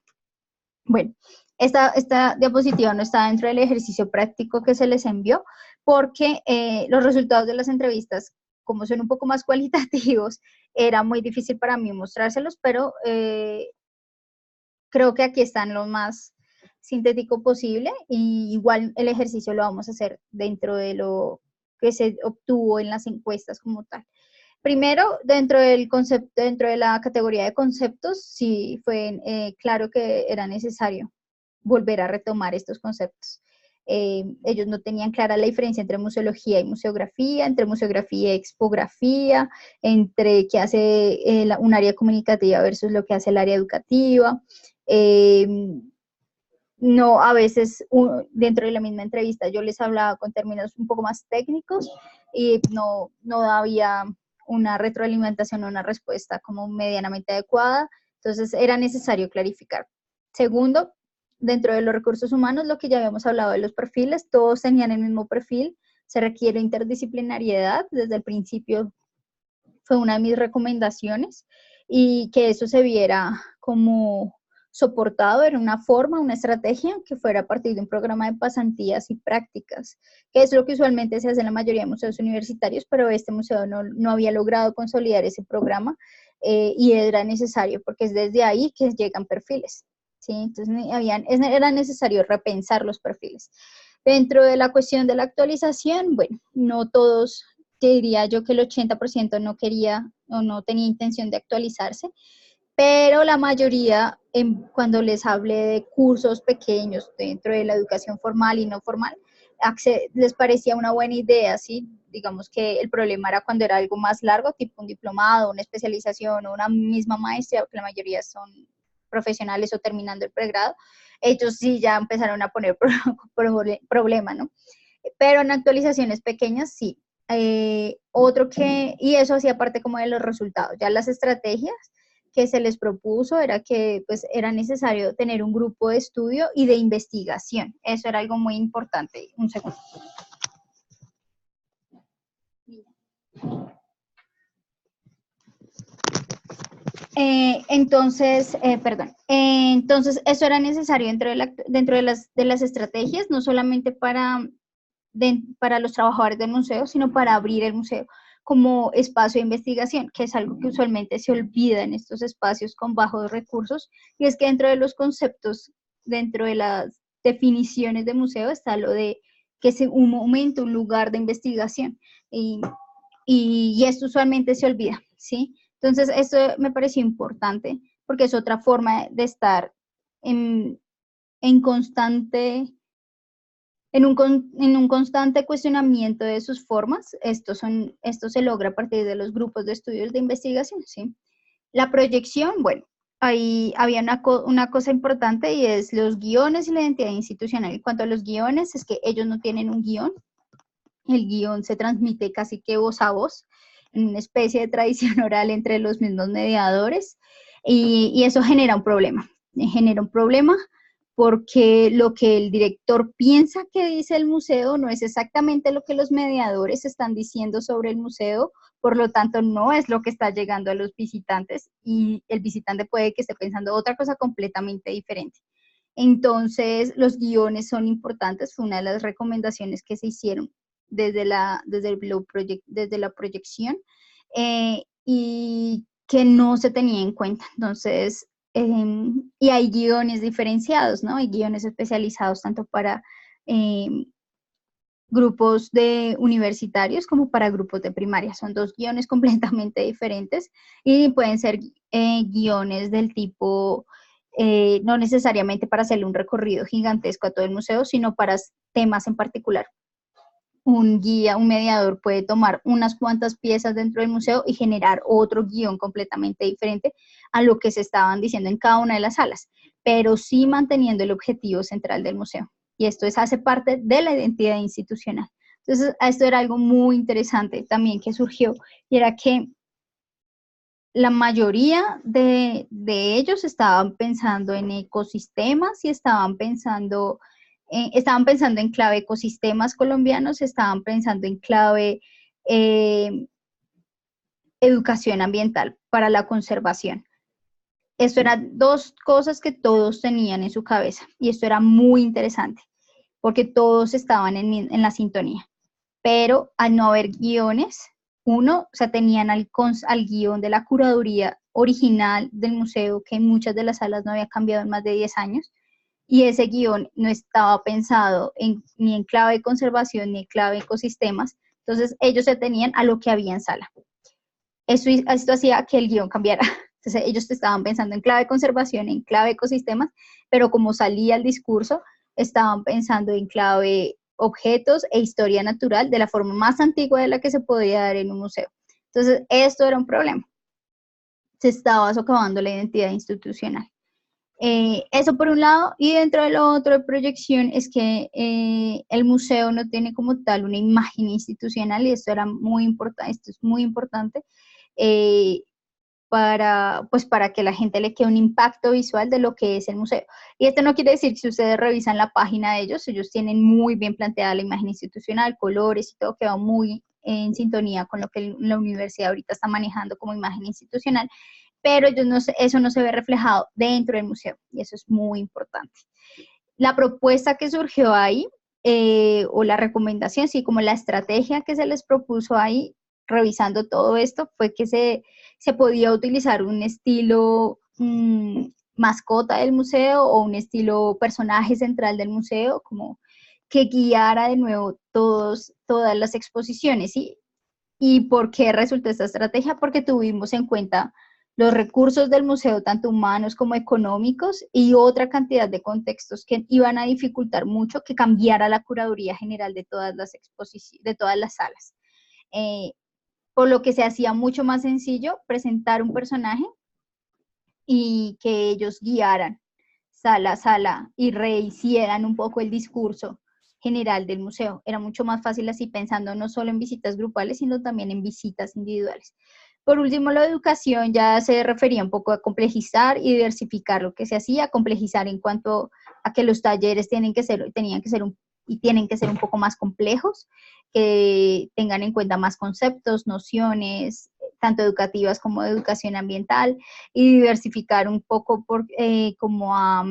A: Bueno, esta diapositiva no está dentro del ejercicio práctico que se les envió, porque los resultados de las entrevistas, como son un poco más cualitativos, era muy difícil para mí mostrárselos, pero creo que aquí están lo más sintético posible, y igual el ejercicio lo vamos a hacer dentro de lo que se obtuvo en las encuestas como tal. Primero, dentro del concepto, dentro de la categoría de conceptos, sí fue claro que era necesario volver a retomar estos conceptos. Ellos no tenían clara la diferencia entre museología y museografía, entre museografía y expografía, entre qué hace un área comunicativa versus lo que hace el área educativa. No, a veces dentro de la misma entrevista yo les hablaba con términos un poco más técnicos y no había una retroalimentación o una respuesta como medianamente adecuada, entonces era necesario clarificar. Segundo, dentro de los recursos humanos, lo que ya habíamos hablado de los perfiles, todos tenían el mismo perfil, se requiere interdisciplinariedad, desde el principio fue una de mis recomendaciones, y que eso se viera como soportado en una forma, una estrategia que fuera a partir de un programa de pasantías y prácticas, que es lo que usualmente se hace en la mayoría de museos universitarios, pero este museo no había logrado consolidar ese programa, y era necesario, porque es desde ahí que llegan perfiles, ¿sí? Entonces era necesario repensar los perfiles. Dentro de la cuestión de la actualización, bueno, no todos, te diría yo que el 80% no quería o no tenía intención de actualizarse, pero la mayoría, cuando les hablé de cursos pequeños dentro de la educación formal y no formal, les parecía una buena idea, ¿sí? Digamos que el problema era cuando era algo más largo, tipo un diplomado, una especialización o una misma maestría, porque la mayoría son profesionales o terminando el pregrado. Ellos sí ya empezaron a poner problema, ¿no? Pero en actualizaciones pequeñas sí. Y eso hacía parte como de los resultados. Ya las estrategias que se les propuso era que pues era necesario tener un grupo de estudio y de investigación. Eso era algo muy importante. Un segundo. Entonces, eso era necesario dentro de las estrategias, no solamente para los trabajadores del museo, sino para abrir el museo como espacio de investigación, que es algo que usualmente se olvida en estos espacios con bajos recursos, y es que dentro de los conceptos, dentro de las definiciones de museo, está lo de que es un momento, un lugar de investigación, y esto usualmente se olvida, ¿sí? Entonces, esto me pareció importante, porque es otra forma de estar en constante en un constante cuestionamiento de sus formas. Esto se logra a partir de los grupos de estudios de investigación, ¿sí? La proyección, bueno, ahí había una cosa importante, y es los guiones y la identidad institucional. En cuanto a los guiones, es que ellos no tienen un guión. El guión se transmite casi que voz a voz, en una especie de tradición oral entre los mismos mediadores, y eso genera un problema. Genera un problema porque lo que el director piensa que dice el museo no es exactamente lo que los mediadores están diciendo sobre el museo, por lo tanto no es lo que está llegando a los visitantes, y el visitante puede que esté pensando otra cosa completamente diferente. Entonces, los guiones son importantes, fue una de las recomendaciones que se hicieron desde la proyección, y que no se tenía en cuenta. Entonces, y hay guiones diferenciados, ¿no? Hay guiones especializados tanto para grupos de universitarios como para grupos de primaria. Son dos guiones completamente diferentes, y pueden ser guiones del tipo, no necesariamente para hacerle un recorrido gigantesco a todo el museo, sino para temas en particular. un guía, un mediador puede tomar unas cuantas piezas dentro del museo y generar otro guión completamente diferente a lo que se estaban diciendo en cada una de las salas, pero sí manteniendo el objetivo central del museo. Y esto hace parte de la identidad institucional. Entonces, esto era algo muy interesante también que surgió, y era que la mayoría de ellos estaban pensando en ecosistemas y estaban pensando en clave ecosistemas colombianos, estaban pensando en clave educación ambiental para la conservación. Esto eran dos cosas que todos tenían en su cabeza, y esto era muy interesante, porque todos estaban en la sintonía. Pero al no haber guiones, o sea, tenían al guión de la curaduría original del museo, que en muchas de las salas no había cambiado en más de 10 años, y ese guión no estaba pensado ni en clave de conservación ni en clave de ecosistemas. Entonces ellos se tenían a lo que había en sala. Esto hacía que el guión cambiara. Entonces ellos estaban pensando en clave de conservación, en clave de ecosistemas, pero como salía el discurso, estaban pensando en clave objetos e historia natural de la forma más antigua de la que se podía dar en un museo. Entonces esto era un problema. Se estaba socavando la identidad institucional. Eso por un lado, y dentro de lo otro de proyección es que el museo no tiene como tal una imagen institucional, y esto era muy importante, esto es muy importante, para que la gente le quede un impacto visual de lo que es el museo. Y esto no quiere decir que si ustedes revisan la página de ellos tienen muy bien planteada la imagen institucional, colores y todo, que va muy en sintonía con lo que la universidad ahorita está manejando como imagen institucional, pero eso no se ve reflejado dentro del museo, y eso es muy importante. La propuesta que surgió ahí, o la recomendación, sí, como la estrategia que se les propuso ahí, revisando todo esto, fue que se podía utilizar un estilo mascota del museo o un estilo personaje central del museo, como que guiara de nuevo todas las exposiciones, ¿sí? ¿Y por qué resultó esta estrategia? Porque tuvimos en cuenta los recursos del museo, tanto humanos como económicos, y otra cantidad de contextos que iban a dificultar mucho que cambiara la curaduría general de todas las exposiciones, de todas las salas. Por lo que se hacía mucho más sencillo presentar un personaje y que ellos guiaran sala a sala y rehicieran un poco el discurso general del museo. Era mucho más fácil así, pensando no solo en visitas grupales, sino también en visitas individuales. Por último, la educación ya se refería un poco a complejizar y diversificar lo que se hacía, complejizar en cuanto a que los talleres tienen que ser un poco más complejos, que tengan en cuenta más conceptos, nociones, tanto educativas como de educación ambiental, y diversificar un poco como a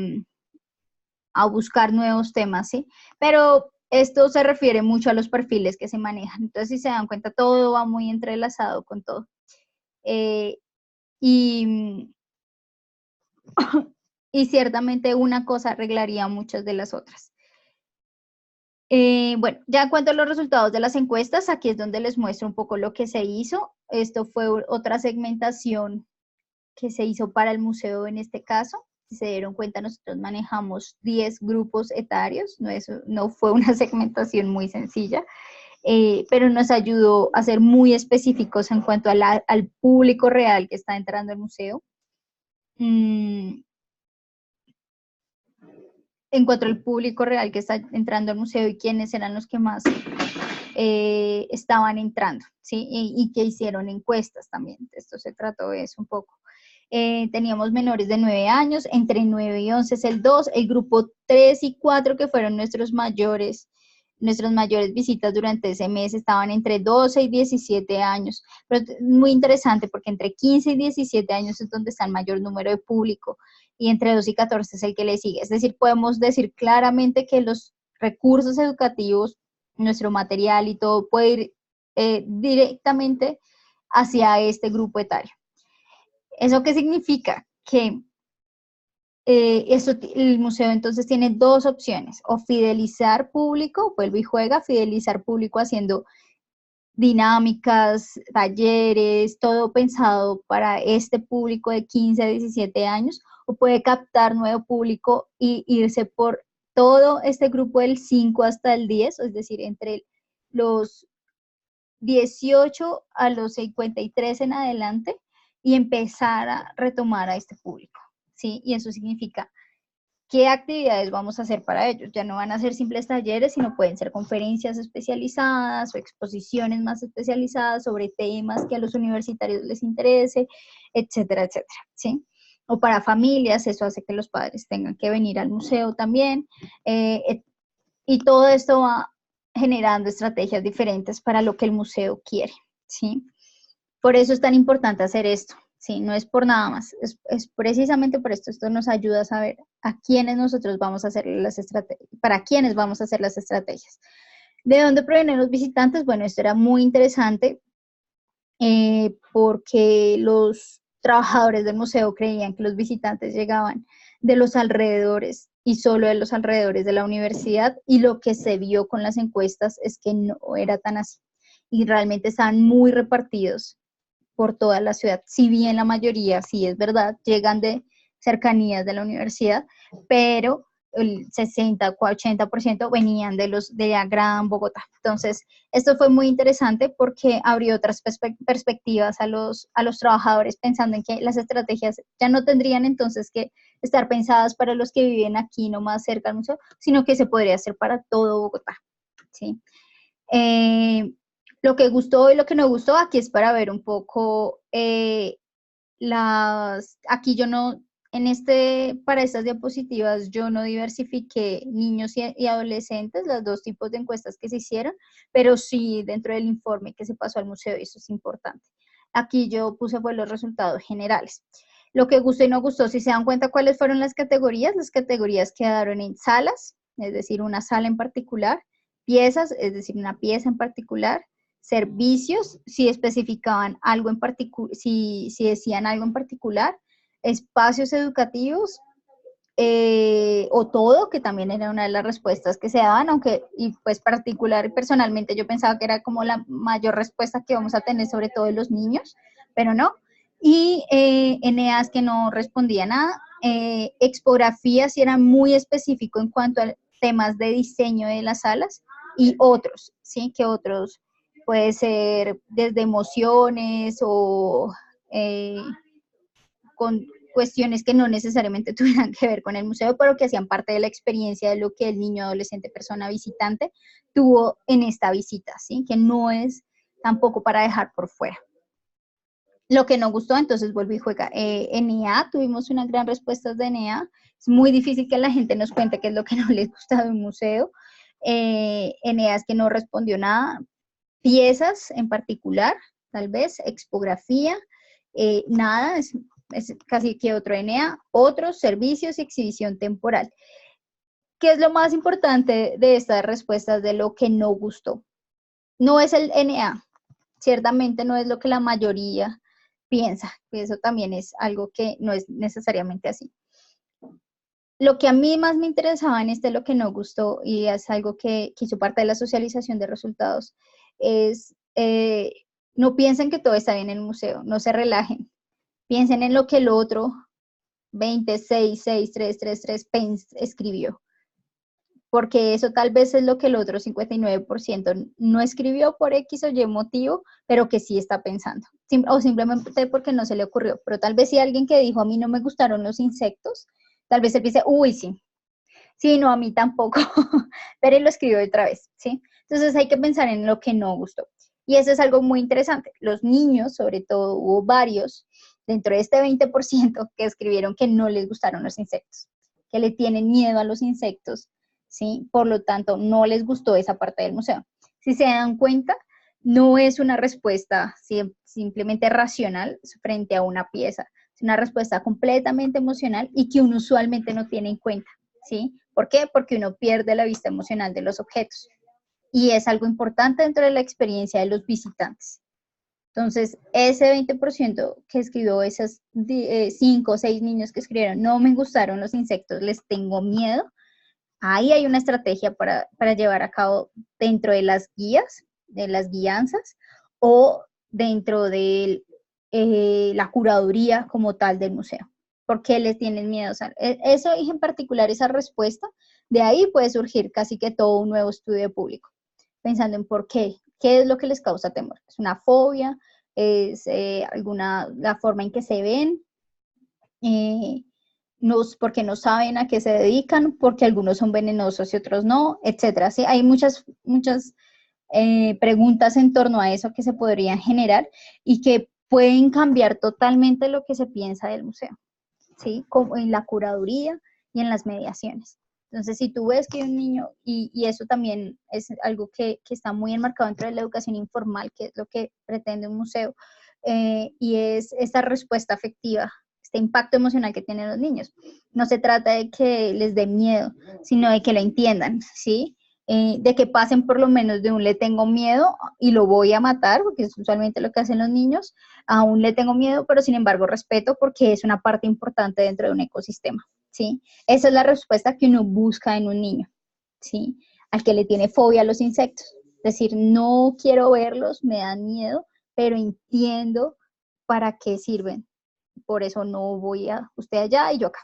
A: buscar nuevos temas, ¿sí? Pero esto se refiere mucho a los perfiles que se manejan. Entonces, si se dan cuenta, todo va muy entrelazado con todo. Y, y ciertamente una cosa arreglaría muchas de las otras. Bueno, ya en cuanto a los resultados de las encuestas, aquí es donde les muestro un poco lo que se hizo. Esto fue otra segmentación que se hizo para el museo en este caso. Si se dieron cuenta, nosotros manejamos 10 grupos etarios, no fue una segmentación muy sencilla, pero nos ayudó a ser muy específicos en cuanto al público real que está entrando al museo. En cuanto al público real que está entrando al museo y quiénes eran los que más estaban entrando, ¿sí? Y que hicieron encuestas también. Esto se trató de eso un poco. Teníamos menores de 9 años, entre 9 y 11 es el 2, el grupo 3 y 4, que fueron nuestras mayores visitas durante ese mes, estaban entre 12 y 17 años, pero es muy interesante porque entre 15 y 17 años es donde está el mayor número de público, y entre 2 y 14 es el que le sigue. Es decir, podemos decir claramente que los recursos educativos, nuestro material y todo puede ir directamente hacia este grupo etario. ¿Eso qué significa? Que el museo entonces tiene dos opciones: o fidelizar público, vuelve y juega, fidelizar público haciendo dinámicas, talleres, todo pensado para este público de 15 a 17 años, o puede captar nuevo público y irse por todo este grupo del 5 hasta el 10, es decir, entre los 18 a los 53 en adelante y empezar a retomar a este público, ¿sí? Y eso significa qué actividades vamos a hacer para ellos. Ya no van a ser simples talleres, sino pueden ser conferencias especializadas o exposiciones más especializadas sobre temas que a los universitarios les interese, etcétera, etcétera, ¿sí? O para familias, eso hace que los padres tengan que venir al museo también, y todo esto va generando estrategias diferentes para lo que el museo quiere, ¿sí? Por eso es tan importante hacer esto, ¿sí? No es por nada más, es precisamente por esto. Esto nos ayuda a saber a quiénes nosotros vamos a hacer las estrategias, para quiénes vamos a hacer las estrategias. ¿De dónde provienen los visitantes? Bueno, esto era muy interesante porque los trabajadores del museo creían que los visitantes llegaban de los alrededores y solo de los alrededores de la universidad, y lo que se vio con las encuestas es que no era tan así, y realmente estaban muy repartidos por toda la ciudad. Si bien la mayoría, sí es verdad, llegan de cercanías de la universidad, pero el 60-80% venían de la Gran Bogotá. Entonces, esto fue muy interesante porque abrió otras perspectivas a los trabajadores, pensando en que las estrategias ya no tendrían entonces que estar pensadas para los que viven aquí nomás cerca al museo, sino que se podría hacer para todo Bogotá, ¿sí? Lo que gustó y lo que no gustó, aquí es para ver un poco aquí yo no, para estas diapositivas yo no diversifiqué niños y adolescentes, los dos tipos de encuestas que se hicieron, pero sí dentro del informe que se pasó al museo, y eso es importante. Aquí yo puse pues los resultados generales. Lo que gustó y no gustó, si se dan cuenta cuáles fueron las categorías quedaron en salas, es decir, una sala en particular, piezas, es decir, una pieza en particular, servicios, si especificaban algo en particular, si decían algo en particular, espacios educativos, o todo, que también era una de las respuestas que se daban, aunque, y pues particular y personalmente yo pensaba que era como la mayor respuesta que vamos a tener, sobre todo de los niños, pero no. Y Eneas, que no respondía nada. Expografía sí era muy específico en cuanto a temas de diseño de las salas, y otros, ¿sí? Que otros puede ser desde emociones o con cuestiones que no necesariamente tuvieran que ver con el museo, pero que hacían parte de la experiencia de lo que el niño, adolescente, persona visitante tuvo en esta visita, ¿sí? Que no es tampoco para dejar por fuera. Lo que no gustó, entonces vuelve y juega. NEA, tuvimos una gran respuesta de NEA. Es muy difícil que la gente nos cuente qué es lo que no les gusta de un museo. NEA es que no respondió nada. Piezas en particular, tal vez, expografía, nada, es casi que otro NEA. Otros servicios y exhibición temporal. ¿Qué es lo más importante de estas respuestas de lo que no gustó? No es el NEA, ciertamente no es lo que la mayoría piensa, que eso también es algo que no es necesariamente así. Lo que a mí más me interesaba en lo que no gustó, y es algo que hizo parte de la socialización de resultados, es no piensen que todo está bien en el museo, no se relajen, piensen en lo que el otro 26, 6, 3, 3, 3 escribió, porque eso tal vez es lo que el otro 59% no escribió por X o Y motivo, pero que sí está pensando, o simplemente porque no se le ocurrió. Pero tal vez si alguien que dijo, a mí no me gustaron los insectos, tal vez él piense, uy, sí, no, a mí tampoco, pero él lo escribió otra vez, ¿sí? Entonces hay que pensar en lo que no gustó. Y eso es algo muy interesante. Los niños, sobre todo, hubo varios, dentro de este 20%, que escribieron que no les gustaron los insectos, que le tienen miedo a los insectos, ¿sí? Por lo tanto, no les gustó esa parte del museo. Si se dan cuenta, no es una respuesta simplemente racional frente a una pieza, es una respuesta completamente emocional y que uno usualmente no tiene en cuenta, ¿sí? ¿Por qué? Porque uno pierde la vista emocional de los objetos, y es algo importante dentro de la experiencia de los visitantes. Entonces, ese 20% que escribió, esos 5 o 6 niños que escribieron, no me gustaron los insectos, les tengo miedo, ahí hay una estrategia para llevar a cabo dentro de las guías, de las guianzas, o dentro de la curaduría como tal del museo. ¿Por qué les tienen miedo? O sea, eso en particular, esa respuesta, de ahí puede surgir casi que todo un nuevo estudio público. pensando en por qué. ¿Qué es lo que les causa temor? ¿Es una fobia? ¿Es la forma en que se ven? Porque no saben a qué se dedican, porque algunos son venenosos y otros no, etcétera. ¿Sí? Hay muchas preguntas en torno a eso que se podrían generar y que pueden cambiar totalmente lo que se piensa del museo, ¿sí? Como en la curaduría y en las mediaciones. Entonces, si tú ves que hay un niño, y eso también es algo que está muy enmarcado dentro de la educación informal, que es lo que pretende un museo, y es esta respuesta afectiva, este impacto emocional que tienen los niños. No se trata de que les dé miedo, sino de que lo entiendan, ¿sí? De que pasen por lo menos de un le tengo miedo y lo voy a matar, porque es usualmente lo que hacen los niños, aún le tengo miedo, pero sin embargo respeto porque es una parte importante dentro de un ecosistema, ¿sí? Esa es la respuesta que uno busca en un niño, ¿sí? Al que le tiene fobia a los insectos. Es decir, no quiero verlos, me dan miedo, pero entiendo para qué sirven. Por eso no voy a usted allá y yo acá.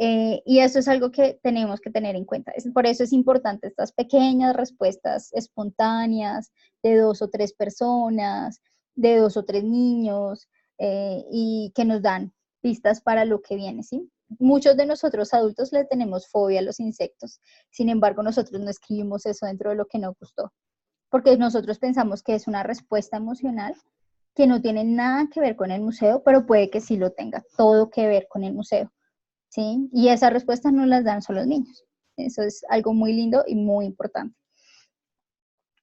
A: Y eso es algo que tenemos que tener en cuenta. Por eso es importante estas pequeñas respuestas espontáneas de 2 o 3 personas, de 2 o 3 niños, y que nos dan pistas para lo que viene, ¿sí? Muchos de nosotros adultos le tenemos fobia a los insectos, sin embargo nosotros no escribimos eso dentro de lo que nos gustó, porque nosotros pensamos que es una respuesta emocional que no tiene nada que ver con el museo, pero puede que sí lo tenga todo que ver con el museo. ¿Sí? Y esas respuestas no las dan solo los niños. Eso es algo muy lindo y muy importante.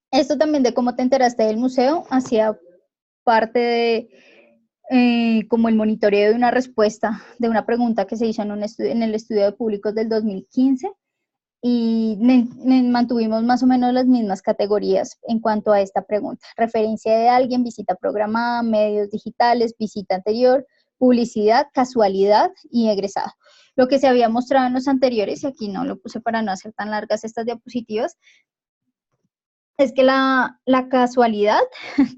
A: Esto también de cómo te enteraste del museo hacía parte de como el monitoreo de una respuesta, de una pregunta que se hizo en el estudio de públicos del 2015 y mantuvimos más o menos las mismas categorías en cuanto a esta pregunta. Referencia de alguien, visita programada, medios digitales, visita anterior, publicidad, casualidad y egresado. Lo que se había mostrado en los anteriores, y aquí no lo puse para no hacer tan largas estas diapositivas, es que la casualidad,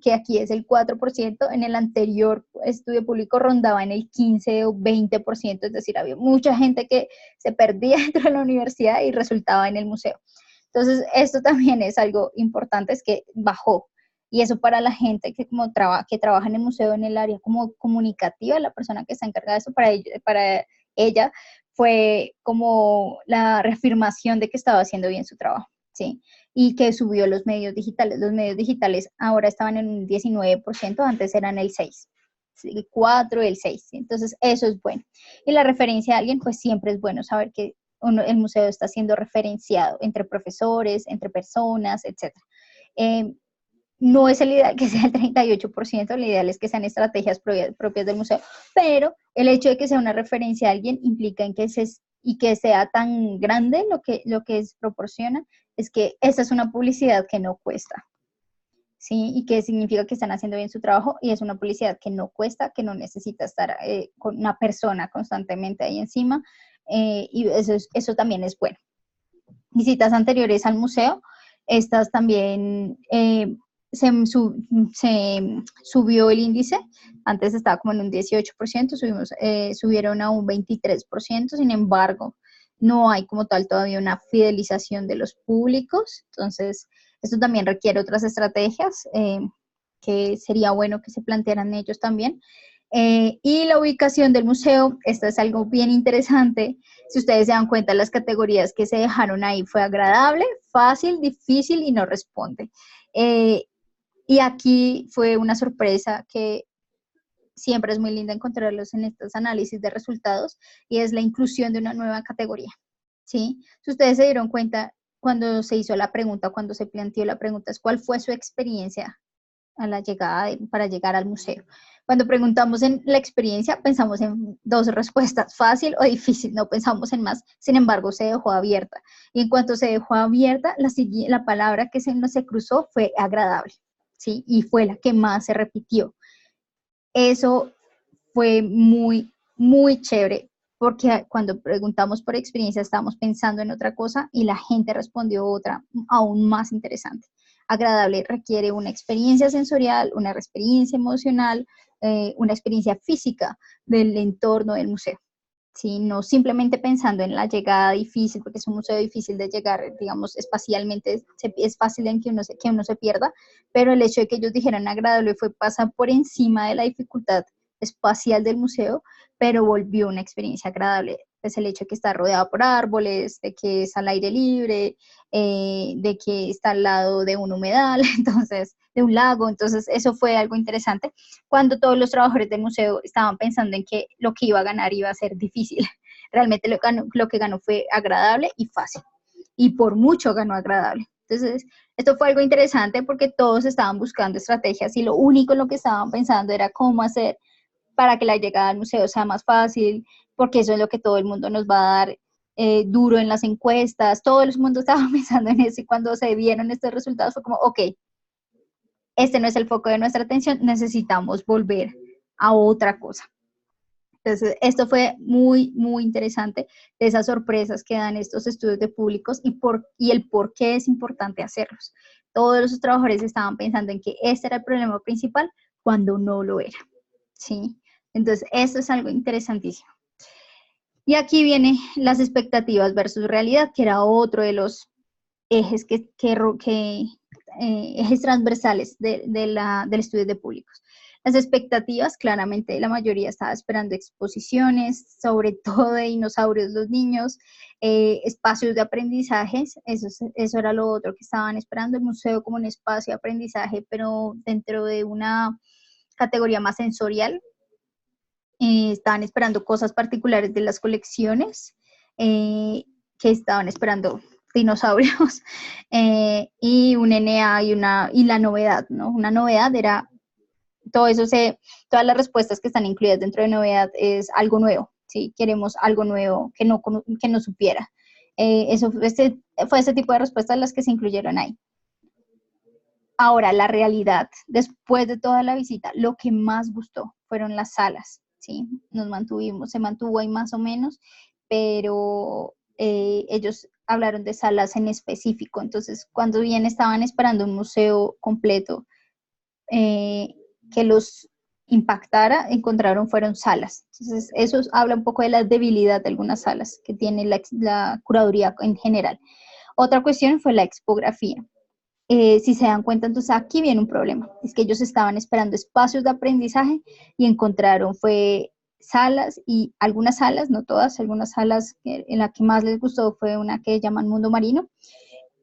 A: que aquí es el 4%, en el anterior estudio público rondaba en el 15 o 20%, es decir, había mucha gente que se perdía dentro de la universidad y resultaba en el museo. Entonces, esto también es algo importante, es que bajó. Y eso para la gente que, que trabaja en el museo, en el área como comunicativa, la persona que está encargada de eso, para ella fue como la reafirmación de que estaba haciendo bien su trabajo, ¿sí? Y que subió los medios digitales. Los medios digitales ahora estaban en un 19%, antes eran el 6%, el 4%, el 6%. Entonces, eso es bueno. Y la referencia a alguien, pues siempre es bueno saber que el museo está siendo referenciado entre profesores, entre personas, etc. No es el ideal que sea el 38%, el ideal es que sean estrategias propias del museo, pero el hecho de que sea una referencia a alguien implica en que y que sea tan grande lo que proporciona, es que esta es una publicidad que no cuesta, ¿sí? Y que significa que están haciendo bien su trabajo y es una publicidad que no cuesta, que no necesita estar con una persona constantemente ahí encima, y eso también es bueno. Visitas anteriores al museo, estas también se subió el índice, antes estaba como en un 18%, subieron a un 23%, sin embargo, no hay como tal todavía una fidelización de los públicos, entonces esto también requiere otras estrategias que sería bueno que se plantearan ellos también. Y la ubicación del museo, esto es algo bien interesante. Si ustedes se dan cuenta, las categorías que se dejaron ahí fue agradable, fácil, difícil y no responde. Y aquí fue una sorpresa que siempre es muy linda encontrarlos en estos análisis de resultados, y es la inclusión de una nueva categoría, ¿sí? Si ustedes se dieron cuenta cuando se hizo la pregunta, cuando se planteó la pregunta, es ¿cuál fue su experiencia a la llegada para llegar al museo? Cuando preguntamos en la experiencia, pensamos en 2 respuestas, fácil o difícil, no pensamos en más, sin embargo, se dejó abierta. Y en cuanto se dejó abierta, la palabra que se cruzó fue agradable, ¿sí? Y fue la que más se repitió. Eso fue muy, muy chévere, porque cuando preguntamos por experiencia estábamos pensando en otra cosa y la gente respondió otra aún más interesante. Agradable requiere una experiencia sensorial, una experiencia emocional, una experiencia física del entorno del museo. ¿sí? No simplemente pensando en la llegada difícil, porque es un museo difícil de llegar, digamos, espacialmente es fácil en que uno se pierda, pero el hecho de que ellos dijeran agradable fue pasar por encima de la dificultad espacial del museo, pero volvió una experiencia agradable. Pues el hecho de que está rodeado por árboles, de que es al aire libre, de que está al lado de un humedal, entonces, de un lago, entonces eso fue algo interesante cuando todos los trabajadores del museo estaban pensando en que lo que iba a ganar iba a ser difícil. Realmente lo que ganó fue agradable y fácil, y por mucho ganó agradable. Entonces, esto fue algo interesante porque todos estaban buscando estrategias y lo único en lo que estaban pensando era cómo hacer para que la llegada al museo sea más fácil, porque eso es lo que todo el mundo nos va a dar duro en las encuestas, todo el mundo estaba pensando en eso y cuando se vieron estos resultados fue como, ok, este no es el foco de nuestra atención, necesitamos volver a otra cosa. Entonces, esto fue muy, muy interesante de esas sorpresas que dan estos estudios de públicos y el por qué es importante hacerlos. Todos los trabajadores estaban pensando en que este era el problema principal cuando no lo era, ¿sí? Entonces, esto es algo interesantísimo. Y aquí vienen las expectativas versus realidad, que era otro de los ejes ejes transversales del estudio de públicos. Las expectativas, claramente la mayoría estaba esperando exposiciones, sobre todo de dinosaurios los niños, espacios de aprendizajes, eso era lo otro que estaban esperando, el museo como un espacio de aprendizaje, pero dentro de una categoría más sensorial. Estaban esperando cosas particulares de las colecciones, que estaban esperando dinosaurios, y un NA y la novedad, ¿no? Una novedad era, todas las respuestas que están incluidas dentro de novedad es algo nuevo, ¿sí? Queremos algo nuevo que no supiera. Fue ese tipo de respuestas las que se incluyeron ahí. Ahora, la realidad, después de toda la visita, lo que más gustó fueron las salas, ¿sí? Se mantuvo ahí más o menos, pero ellos hablaron de salas en específico, entonces cuando bien estaban esperando un museo completo que los impactara, fueron salas. Entonces eso habla un poco de la debilidad de algunas salas que tiene la curaduría en general. Otra cuestión fue la expografía. Si se dan cuenta, entonces aquí viene un problema, es que ellos estaban esperando espacios de aprendizaje y encontraron fue salas y algunas salas, no todas, algunas salas en la que más les gustó fue una que llaman Mundo Marino,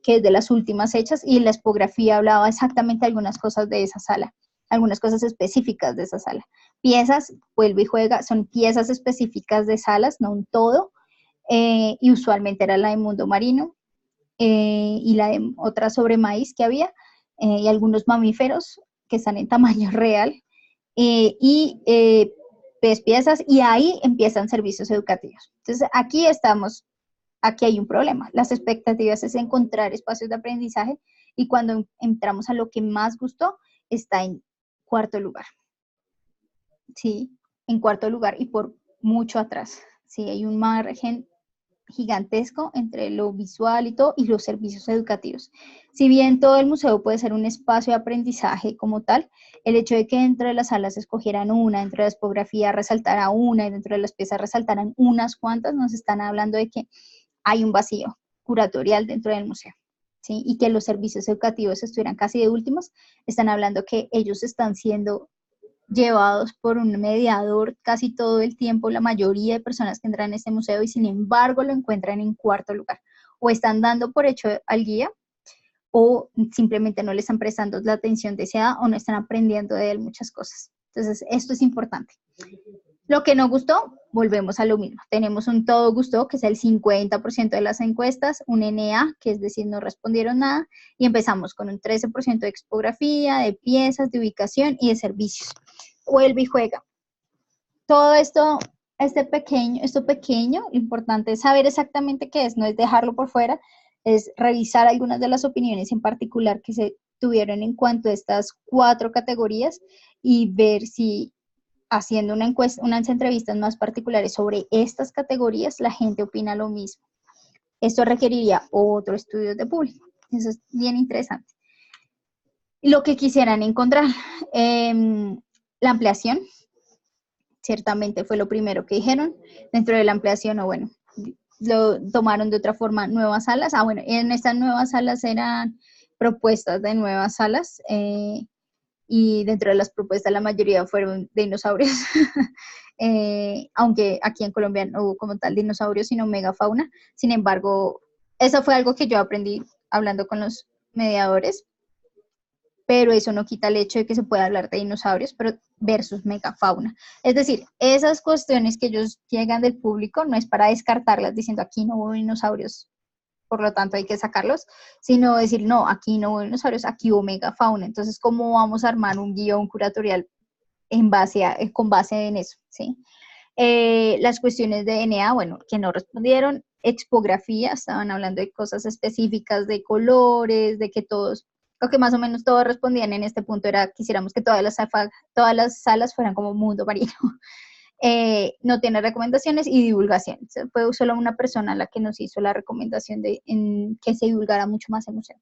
A: que es de las últimas hechas y la expografía hablaba exactamente algunas cosas de esa sala, algunas cosas específicas de esa sala. Piezas, vuelve y juega, son piezas específicas de salas, no un todo, y usualmente era la de Mundo Marino, y la de otra sobre maíz que había, y algunos mamíferos que están en tamaño real, y piezas, y ahí empiezan servicios educativos. Entonces, aquí hay un problema. Las expectativas es encontrar espacios de aprendizaje, y cuando entramos a lo que más gustó, está en cuarto lugar. Sí, en cuarto lugar y por mucho atrás. Sí, hay un margen gigantesco entre lo visual y todo y los servicios educativos. Si bien todo el museo puede ser un espacio de aprendizaje como tal, el hecho de que dentro de las salas escogieran una, dentro de la expografía resaltara una y dentro de las piezas resaltaran unas cuantas, nos están hablando de que hay un vacío curatorial dentro del museo. ¿Sí? Y que los servicios educativos estuvieran casi de últimos, están hablando que ellos están siendo llevados por un mediador casi todo el tiempo, la mayoría de personas que entran en este museo y sin embargo lo encuentran en cuarto lugar. O están dando por hecho al guía o simplemente no le están prestando la atención deseada o no están aprendiendo de él muchas cosas. Entonces, esto es importante. Lo que no gustó, volvemos a lo mismo. Tenemos un todo gustó, que es el 50% de las encuestas, un NA, que es decir, no respondieron nada, y empezamos con un 13% de expografía, de piezas, de ubicación y de servicios. Vuelve y juega. Todo esto, esto pequeño, lo importante es saber exactamente qué es, no es dejarlo por fuera, es revisar algunas de las opiniones en particular que se tuvieron en cuanto a estas 4 categorías y ver si haciendo una encuesta, unas entrevistas más particulares sobre estas categorías, la gente opina lo mismo. Esto requeriría otro estudio de público. Eso es bien interesante. Lo que quisieran encontrar, la ampliación, ciertamente fue lo primero que dijeron. Dentro de la ampliación, o bueno, lo tomaron de otra forma, nuevas salas. Bueno, en estas nuevas salas eran propuestas de nuevas salas, y dentro de las propuestas la mayoría fueron dinosaurios, aunque aquí en Colombia no hubo como tal dinosaurios, sino megafauna. Sin embargo, eso fue algo que yo aprendí hablando con los mediadores, pero eso no quita el hecho de que se pueda hablar de dinosaurios, pero versus megafauna. Es decir, esas cuestiones que ellos llegan del público no es para descartarlas diciendo aquí no hubo dinosaurios, por lo tanto hay que sacarlos, sino decir, no, aquí no hubo dinosaurios, aquí hubo megafauna. Entonces, ¿cómo vamos a armar un guión curatorial con base en eso? ¿Sí? Las cuestiones de DNA, bueno, que no respondieron. Expografía, estaban hablando de cosas específicas, de colores, de que todos, lo que más o menos todos respondían en este punto era, quisiéramos que todas las salas fueran como mundo marino. No tiene recomendaciones y divulgación. Fue solo una persona la que nos hizo la recomendación de que se divulgara mucho más el museo.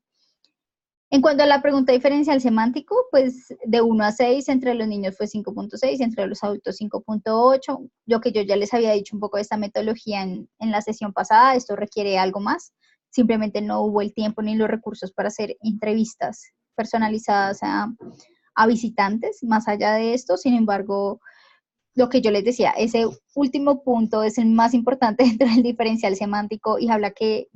A: En cuanto a la pregunta diferencial semántico, pues de 1 a 6, entre los niños fue 5.6, entre los adultos 5.8. Lo que yo ya les había dicho un poco de esta metodología en la sesión pasada, esto requiere algo más. Simplemente no hubo el tiempo ni los recursos para hacer entrevistas personalizadas a visitantes. Más allá de esto, sin embargo, lo que yo les decía, ese último punto es el más importante dentro del diferencial semántico y habla que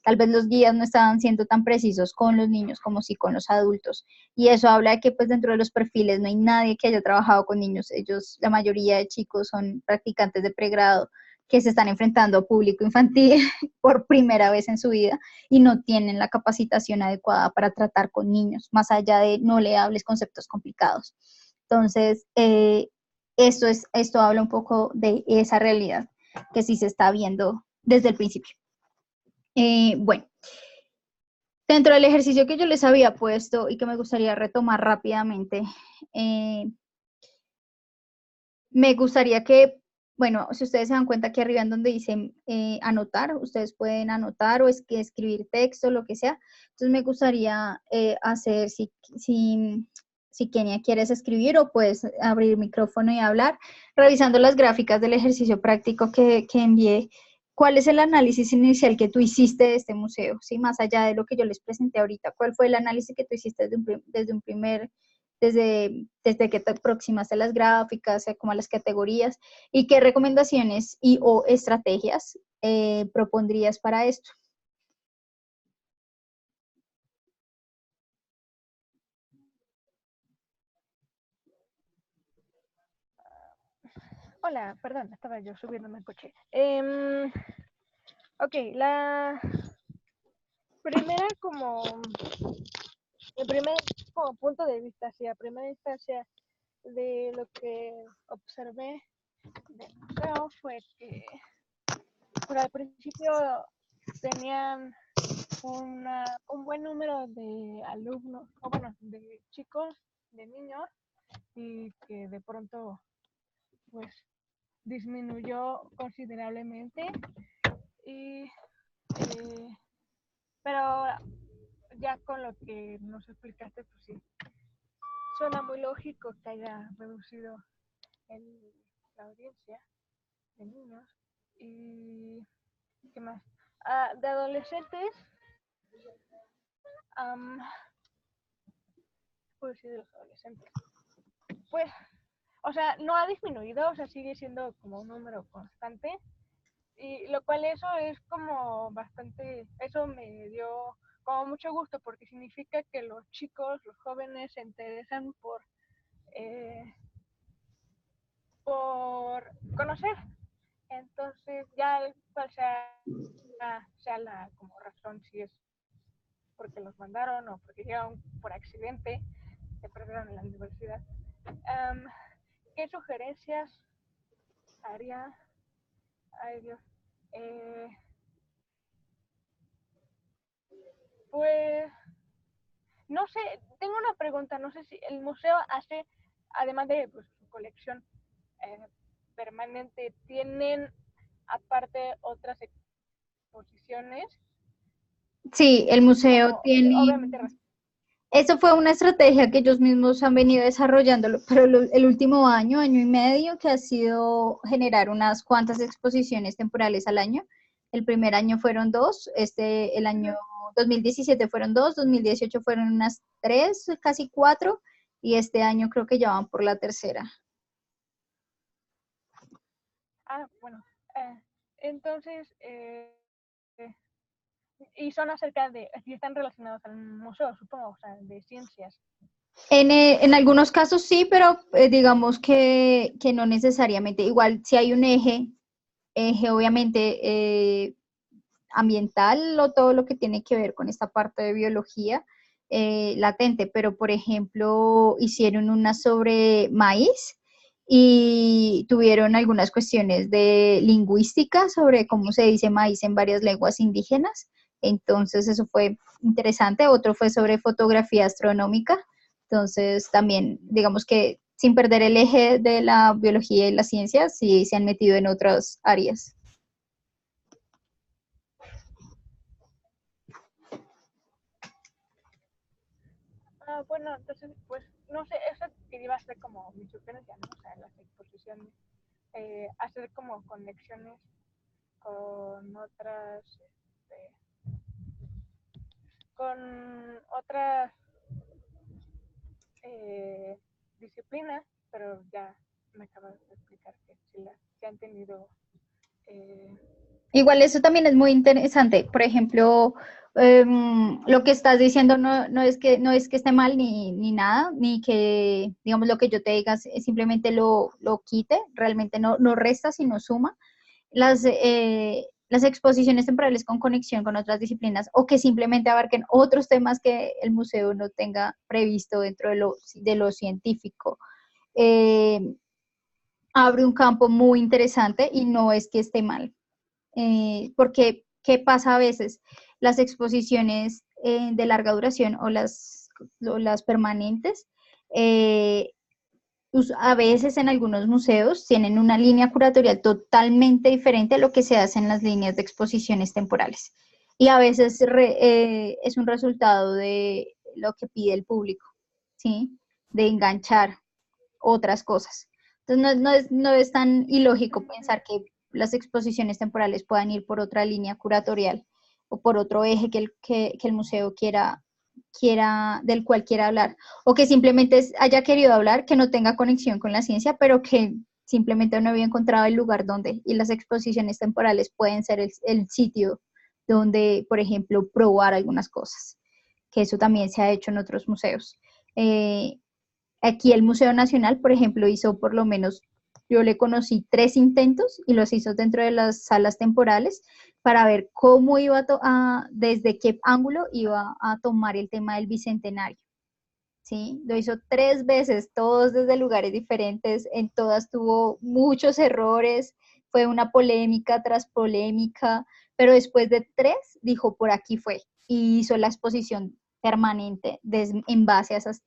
A: tal vez los guías no estaban siendo tan precisos con los niños como sí con los adultos. Y eso habla de que pues dentro de los perfiles no hay nadie que haya trabajado con niños. Ellos, la mayoría de chicos son practicantes de pregrado que se están enfrentando a público infantil por primera vez en su vida y no tienen la capacitación adecuada para tratar con niños, más allá de no le hables conceptos complicados. Entonces, esto habla un poco de esa realidad que sí se está viendo desde el principio. Bueno, dentro del ejercicio que yo les había puesto y que me gustaría retomar rápidamente, me gustaría que, bueno, si ustedes se dan cuenta aquí arriba en donde dicen anotar, ustedes pueden anotar o escribir texto, lo que sea. Entonces me gustaría hacer, si Kenia quieres escribir o puedes abrir el micrófono y hablar, revisando las gráficas del ejercicio práctico que envié. ¿Cuál es el análisis inicial que tú hiciste de este museo? ¿Sí? Más allá de lo que yo les presenté ahorita, ¿cuál fue el análisis que tú hiciste desde que te aproximaste a las gráficas, como a las categorías, y qué recomendaciones y o estrategias propondrías para esto?
B: Hola, perdón, estaba yo subiéndome al coche. Ok, primera como, el primer como punto de vista, sí, a primera instancia de lo que observé del museo fue que pues, al principio tenían un buen número de alumnos, o bueno, de chicos, de niños, y que de pronto pues disminuyó considerablemente y pero ya con lo que nos explicaste pues sí suena muy lógico que haya reducido la audiencia de niños. Y qué más, de adolescentes, puedo decir de los adolescentes, pues o sea no ha disminuido, o sea sigue siendo como un número constante. Y lo cual eso es como bastante, eso me dio como mucho gusto porque significa que los chicos, los jóvenes se interesan por conocer. Entonces ya cual sea la como razón, si es porque los mandaron o porque llegaron por accidente, se perdieron en la universidad. ¿Qué sugerencias haría? Ay Dios. Pues no sé, tengo una pregunta, no sé si el museo hace, además de pues, su colección eh, permanente, ¿tienen aparte otras exposiciones?
A: Sí, el museo
B: Como,
A: tiene,
B: obviamente,
A: Eso fue una estrategia que ellos mismos han venido desarrollando, pero el último año, año y medio, que ha sido generar unas cuantas exposiciones temporales al año. El primer año fueron dos, el año 2017 fueron dos, 2018 fueron unas tres, casi cuatro, y este año creo que ya van por la tercera.
B: Ah, bueno. Entonces, y son acerca de, y están relacionados al museo, supongo, o sea, de ciencias.
A: En algunos casos sí, pero digamos que no necesariamente. Igual si hay un eje obviamente ambiental o todo lo que tiene que ver con esta parte de biología latente, pero por ejemplo hicieron una sobre maíz y tuvieron algunas cuestiones de lingüística sobre cómo se dice maíz en varias lenguas indígenas, entonces eso fue interesante. Otro fue sobre fotografía astronómica, entonces también digamos que sin perder el eje de la biología y la ciencia, sí se han metido en otras áreas.
B: Bueno, entonces, pues, no sé, eso que iba a ser como mi sugerencia, ¿no? O sea, las exposiciones, hacer como conexiones con otras, con otras eh, disciplinas, pero ya me acabas de explicar que sí, sí han tenido... Eh,
A: Igual eso también es muy interesante. Por ejemplo, lo que estás diciendo no es que esté mal ni nada, ni que, digamos, lo que yo te diga simplemente lo quite, realmente no resta, sino suma. Las exposiciones temporales con conexión con otras disciplinas o que simplemente abarquen otros temas que el museo no tenga previsto dentro de lo científico. eh, Abre un campo muy interesante y no es que esté mal. Porque, ¿qué pasa a veces? Las exposiciones de larga duración o las permanentes, eh, a veces en algunos museos tienen una línea curatorial totalmente diferente a lo que se hace en las líneas de exposiciones temporales. Y a veces es un resultado de lo que pide el público, ¿sí? De enganchar otras cosas. Entonces no es tan ilógico pensar que las exposiciones temporales puedan ir por otra línea curatorial o por otro eje que el museo del cual quiera hablar, o que simplemente haya querido hablar, que no tenga conexión con la ciencia, pero que simplemente no había encontrado el lugar donde, y las exposiciones temporales pueden ser el sitio donde, por ejemplo, probar algunas cosas, que eso también se ha hecho en otros museos. Aquí el Museo Nacional, por ejemplo, hizo por lo menos, yo le conocí 3 intentos y los hizo dentro de las salas temporales para ver cómo iba desde qué ángulo iba a tomar el tema del bicentenario. ¿Sí? Lo hizo 3 veces, todos desde lugares diferentes, en todas tuvo muchos errores, fue una polémica tras polémica, pero después de 3 dijo por aquí fue y hizo la exposición permanente en base a esas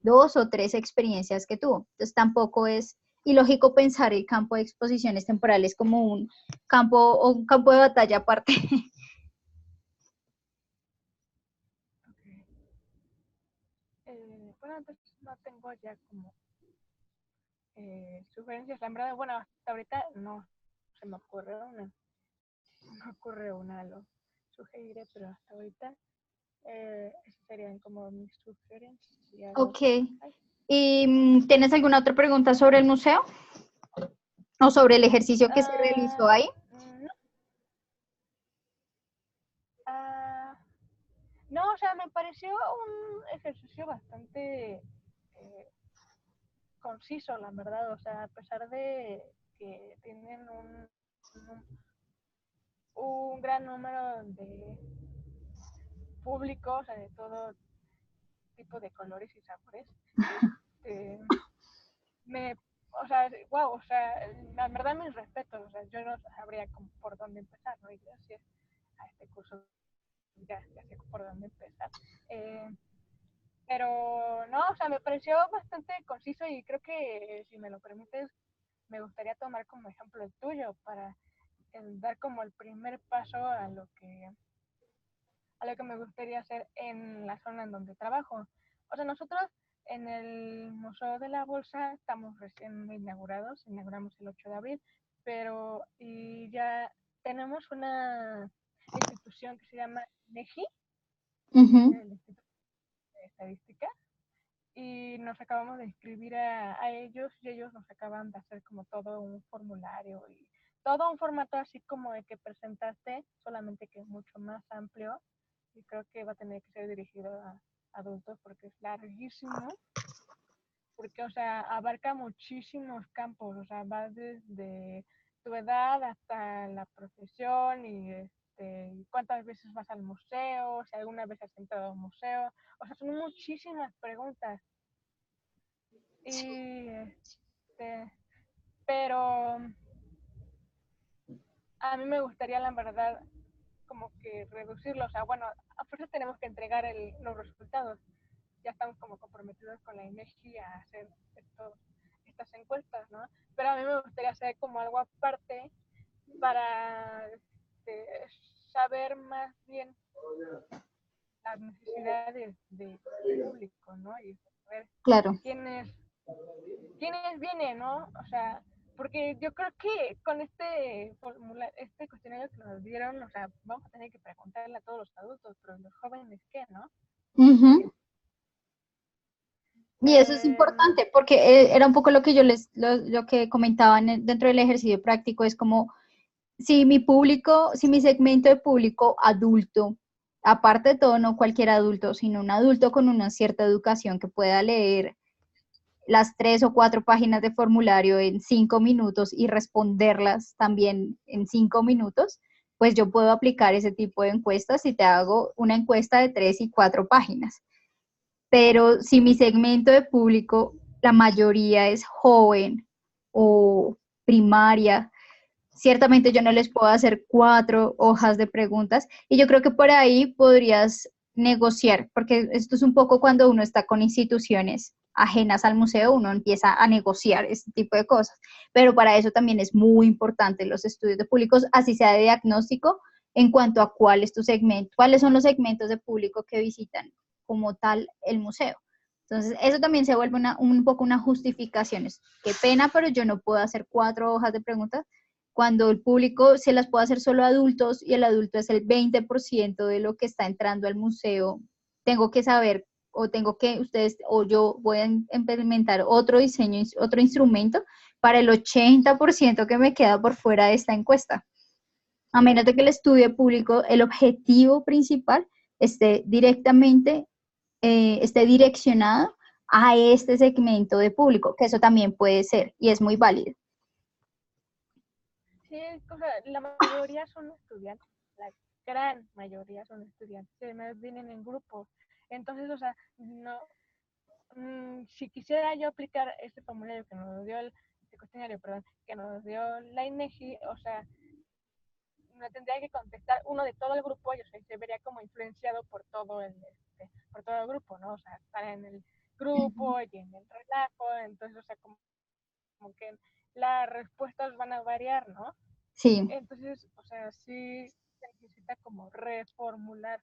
A: 2 o 3 experiencias que tuvo. Entonces tampoco es ilógico pensar el campo de exposiciones temporales como un campo de batalla aparte.
B: okay. Bueno, entonces no tengo ya como sugerencias. La verdad, bueno, hasta ahorita no se me ocurre una. Si me ocurre una, lo sugeriré, pero hasta ahorita esas serían como mis sugerencias. Ya no
A: Ok.
B: sé. Ay,
A: ¿Y tienes alguna otra pregunta sobre el museo o sobre el ejercicio que se realizó ahí?
B: no, ah, no, o sea, me pareció un ejercicio bastante conciso, la verdad. O sea, a pesar de que tienen un gran número de público, o sea, de todo tipo de colores y sabores, este, me, o sea, wow, o sea, la verdad mis respetos, o sea, yo no sabría cómo, por dónde empezar, ¿no? Y gracias a este curso ya sé por dónde empezar. Eh, pero no, o sea, me pareció bastante conciso y creo que, si me lo permites, me gustaría tomar como ejemplo el tuyo para dar como el primer paso a lo que me gustaría hacer en la zona en donde trabajo. O sea, nosotros en el Museo de la Bolsa estamos recién inauguramos el 8 de abril, pero y ya tenemos una institución que se llama INEGI, que es
A: Ujú.
B: el Instituto de Estadística, y nos acabamos de inscribir a ellos y ellos nos acaban de hacer como todo un formulario y todo un formato así como de que presentaste, solamente que es mucho más amplio y creo que va a tener que ser dirigido a adultos porque es larguísimo, porque, o sea, abarca muchísimos campos, o sea, va desde tu edad hasta la profesión y cuántas veces vas al museo, si alguna vez has entrado a un museo, o sea, son muchísimas preguntas. Y pero a mí me gustaría, la verdad, como que reducirlo. O sea, bueno, a fuerza tenemos que entregar los resultados. Ya estamos como comprometidos con la INEGI a hacer estas encuestas, ¿no? Pero a mí me gustaría hacer como algo aparte para saber más bien las necesidades del público, ¿no? Y saber
A: Claro.
B: quiénes quiénes vienen, ¿no? O sea, porque yo creo que con este cuestionario que nos dieron, o sea, vamos a tener que preguntarle a todos los adultos, pero los jóvenes, ¿qué, no?
A: Ujú. Y eso es
B: Eh,
A: importante porque era un poco lo que lo que comentaba dentro del ejercicio práctico, es como si mi público, si mi segmento de público adulto, aparte de todo, no cualquier adulto, sino un adulto con una cierta educación que pueda leer las 3 o 4 páginas de formulario en 5 minutos y responderlas también en 5 minutos, pues yo puedo aplicar ese tipo de encuestas si te hago una encuesta de 3 y 4 páginas. Pero si mi segmento de público, la mayoría es joven o primaria, ciertamente yo no les puedo hacer 4 hojas de preguntas y yo creo que por ahí podrías negociar, porque esto es un poco cuando uno está con instituciones ajenas al museo, uno empieza a negociar este tipo de cosas, pero para eso también es muy importante los estudios de públicos, así sea de diagnóstico, en cuanto a cuál es tu segmento, cuáles son los segmentos de público que visitan como tal el museo. Entonces, eso también se vuelve un poco una justificación. Qué pena, pero yo no puedo hacer 4 hojas de preguntas cuando el público se las puede hacer solo adultos y el adulto es el 20% de lo que está entrando al museo. Tengo que saber o tengo que ustedes o yo voy a implementar otro diseño, otro instrumento para el 80% que me queda por fuera de esta encuesta. A menos de que el estudio público, el objetivo principal esté directamente, esté direccionado a este segmento de público, que eso también puede ser y es muy válido.
B: sí, o sea, la mayoría son estudiantes, la gran mayoría son estudiantes, que además vienen en grupos. Entonces, o sea, no, si quisiera yo aplicar este formulario que nos dio este cuestionario, perdón, que nos dio la INEGI, o sea, me tendría que contestar uno de todo el grupo y o sea, se vería como influenciado por todo el grupo, ¿no? O sea, estar en el grupo y en el relajo, entonces, o sea, como que las respuestas van a variar, ¿no?
A: Sí.
B: Entonces, o sea, sí se necesita como reformular,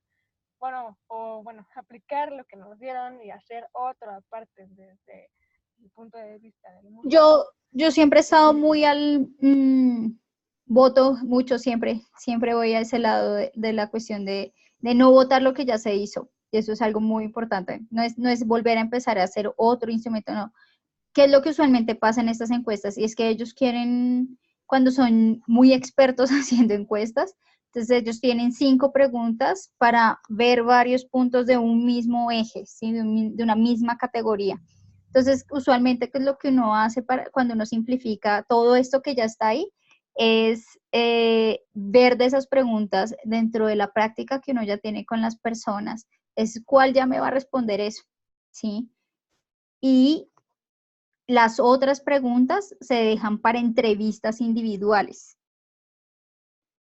B: bueno, o bueno, aplicar lo que nos dieron y hacer otra parte desde el punto de vista del museo.
A: Yo siempre he estado muy
B: Y
A: al voto, mucho siempre voy a ese lado de la cuestión de no votar lo que ya se hizo. Y eso es algo muy importante. No es volver a empezar a hacer otro instrumento, no. ¿Qué es lo que usualmente pasa en estas encuestas? Y es que ellos quieren, cuando son muy expertos haciendo encuestas, entonces ellos tienen 5 preguntas para ver varios puntos de un mismo eje, ¿sí? de una misma categoría. Entonces, usualmente, ¿qué es lo que uno hace cuando uno simplifica todo esto que ya está ahí? Es ver de esas preguntas dentro de la práctica que uno ya tiene con las personas, es cuál ya me va a responder eso, ¿sí? Y las otras preguntas se dejan para entrevistas individuales.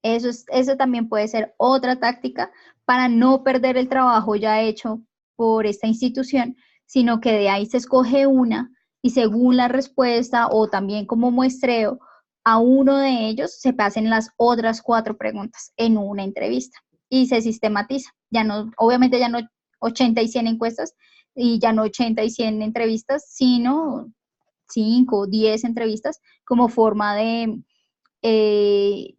A: Eso también puede ser otra táctica para no perder el trabajo ya hecho por esta institución, sino que de ahí se escoge una y según la respuesta o también como muestreo, a uno de ellos se pasen las otras 4 preguntas en una entrevista y se sistematiza. ya no, obviamente ya no 80 y 100 encuestas y ya no 80 y 100 entrevistas, sino 5 o 10 entrevistas como forma de eh,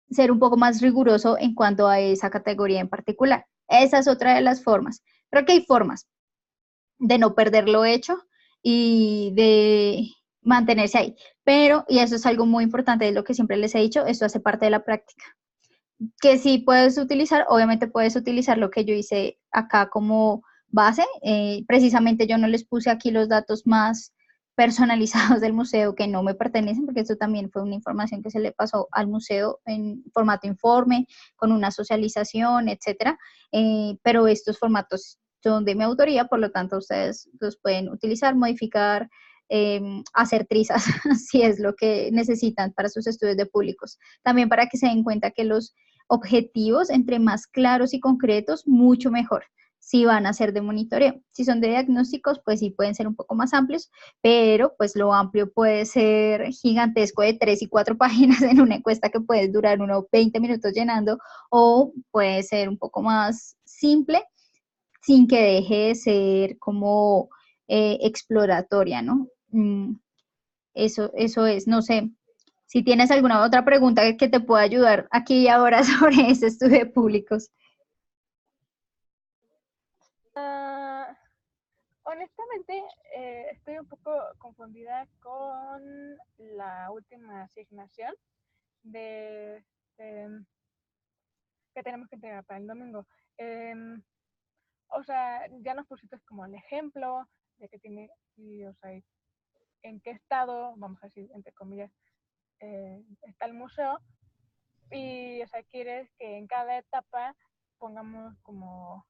A: ser un poco más riguroso en cuanto a esa categoría en particular. Esa es otra de las formas. Creo que hay formas de no perder lo hecho y de mantenerse ahí. Pero, y eso es algo muy importante, es lo que siempre les he dicho, esto hace parte de la práctica. Que sí puedes utilizar, obviamente puedes utilizar lo que yo hice acá como base. Precisamente yo no les puse aquí los datos más personalizados del museo que no me pertenecen, porque esto también fue una información que se le pasó al museo en formato informe, con una socialización, etcétera. Pero estos formatos son de mi autoría, por lo tanto ustedes los pueden utilizar, modificar, hacer trizas, si es lo que necesitan para sus estudios de públicos. También para que se den cuenta que los objetivos, entre más claros y concretos, mucho mejor. Si van a ser de monitoreo. Si son de diagnósticos, pues sí pueden ser un poco más amplios, pero pues lo amplio puede ser gigantesco de 3 y 4 páginas en una encuesta que puede durar unos 20 minutos llenando, o puede ser un poco más simple sin que deje de ser como exploratoria, ¿no? Eso es, no sé, si tienes alguna otra pregunta que te pueda ayudar aquí y ahora sobre ese estudio de públicos.
B: Honestamente, estoy un poco confundida con la última asignación de, que tenemos que entregar para el domingo. O sea, ya nos pusiste como el ejemplo de que tiene, y, o sea, en qué estado, vamos a decir, entre comillas, está el museo. Y, o sea, quieres que en cada etapa pongamos como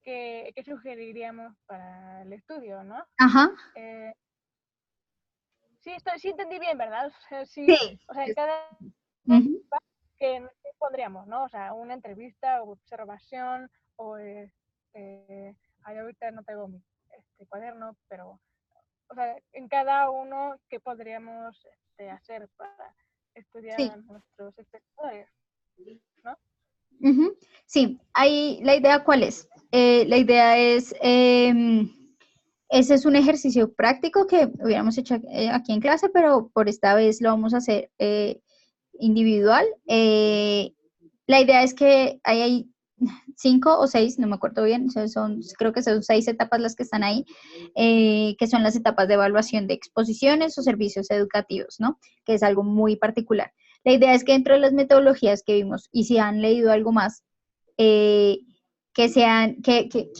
B: qué sugeriríamos para el estudio, ¿no?
A: Ajá.
B: Sí entendí bien, ¿verdad? O sea, sí,
A: Sí.
B: o sea, en cada
A: Uh-huh.
B: que pondríamos, ¿no? O sea, una entrevista o observación o ay, ahorita no tengo mi cuaderno, pero o sea, en cada uno qué podríamos hacer para estudiar
A: Sí.
B: a nuestros espectadores, ¿no?
A: Uh-huh. Sí, ahí la idea cuál es. La idea es, ese es un ejercicio práctico que hubiéramos hecho aquí en clase, pero por esta vez lo vamos a hacer individual. La idea es que hay 5 o 6, no me acuerdo bien, creo que son 6 etapas las que están ahí, que son las etapas de evaluación de exposiciones o servicios educativos, ¿no? Que es algo muy particular. La idea es que dentro de las metodologías que vimos, y si han leído algo más, eh, que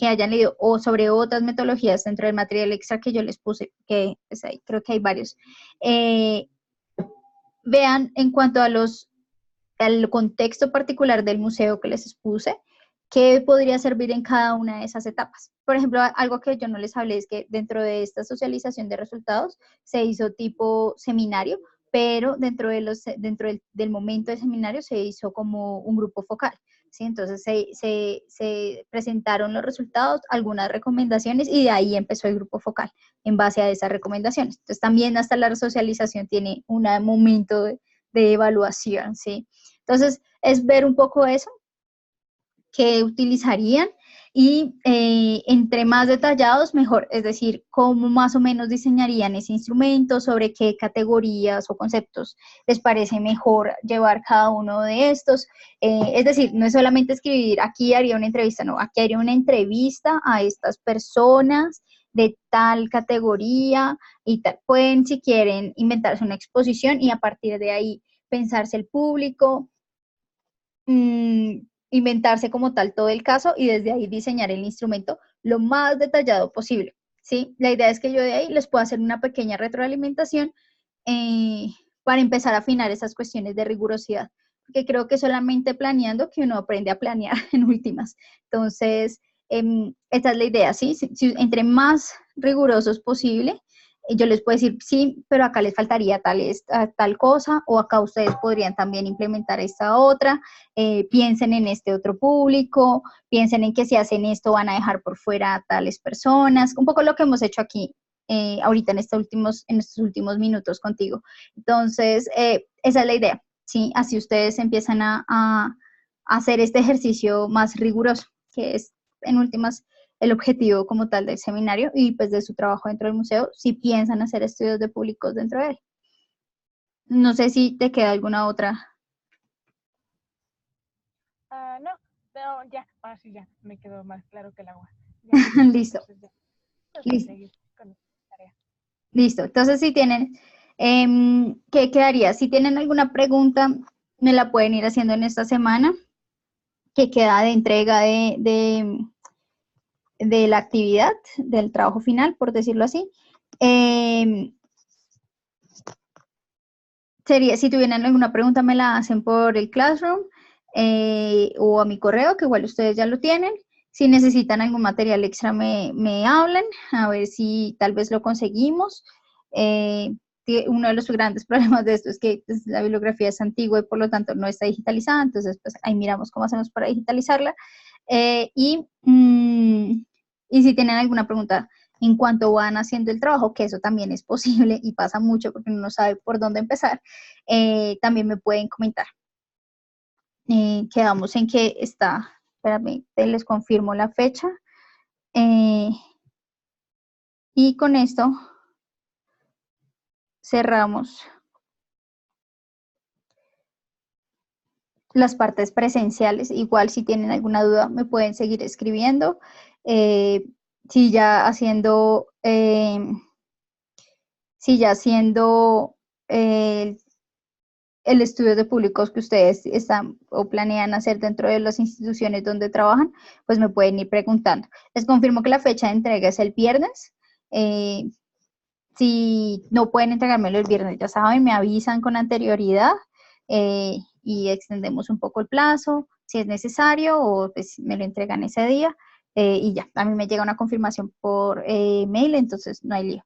A: hayan leído o sobre otras metodologías dentro del material extra que yo les puse, que pues ahí, creo que hay varios, vean en cuanto a al contexto particular del museo que les expuse, qué podría servir en cada una de esas etapas. Por ejemplo, algo que yo no les hablé es que dentro de esta socialización de resultados se hizo tipo seminario, pero dentro del momento de seminario se hizo como un grupo focal. ¿Sí? Entonces se presentaron los resultados, algunas recomendaciones y de ahí empezó el grupo focal en base a esas recomendaciones. Entonces también hasta la socialización tiene un momento de evaluación, ¿sí? Entonces, es ver un poco eso que utilizarían y entre más detallados, mejor. Es decir, cómo más o menos diseñarían ese instrumento, sobre qué categorías o conceptos les parece mejor llevar cada uno de estos. Es decir, no es solamente escribir, aquí haría una entrevista, no, aquí haría una entrevista a estas personas de tal categoría y tal. Pueden, si quieren, inventarse una exposición y a partir de ahí pensarse el público, inventarse como tal todo el caso y desde ahí diseñar el instrumento lo más detallado posible, ¿sí? La idea es que yo de ahí les pueda hacer una pequeña retroalimentación eh, para empezar a afinar esas cuestiones de rigurosidad, porque creo que solamente planeando que uno aprende a planear en últimas. Entonces, esta es la idea, ¿sí? Entre más rigurosos posible, yo les puedo decir, sí, pero acá les faltaría tal cosa, o acá ustedes podrían también implementar esta otra, piensen en este otro público, piensen en que si hacen esto van a dejar por fuera a tales personas, un poco lo que hemos hecho aquí ahorita en estos últimos minutos contigo. Entonces, esa es la idea, ¿sí? Así ustedes empiezan a hacer este ejercicio más riguroso, que es en últimas el objetivo como tal del seminario y pues de su trabajo dentro del museo, si piensan hacer estudios de públicos dentro de él. No sé si te queda alguna otra.
B: No, no, ya, ahora sí ya, me quedó más claro que el agua. Ya,
A: Listo,
B: entonces ya, pues
A: listo,
B: seguir con la tarea.
A: listo. Entonces, si tienen, ¿qué quedaría? Si tienen alguna pregunta, me la pueden ir haciendo en esta semana, que queda de entrega de la actividad, del trabajo final, por decirlo así. Sería, si tuvieran alguna pregunta, me la hacen por el Classroom o a mi correo, que igual ustedes ya lo tienen. Si necesitan algún material extra, me hablan, a ver si tal vez lo conseguimos. Uno de los grandes problemas de esto es que pues, la bibliografía es antigua y por lo tanto no está digitalizada, entonces pues ahí miramos cómo hacemos para digitalizarla. Y si tienen alguna pregunta en cuanto van haciendo el trabajo, que eso también es posible y pasa mucho porque uno no sabe por dónde empezar, también me pueden comentar. Quedamos en que está, espérame, les confirmo la fecha. Y con esto cerramos las partes presenciales. Igual si tienen alguna duda me pueden seguir escribiendo. Si ya haciendo el estudio de públicos que ustedes están o planean hacer dentro de las instituciones donde trabajan, pues me pueden ir preguntando. Les confirmo que la fecha de entrega es el viernes. Si no pueden entregármelo el viernes, ya saben, me avisan con anterioridad y extendemos un poco el plazo, si es necesario, o pues me lo entregan ese día y ya. A mí me llega una confirmación por mail, entonces no hay lío.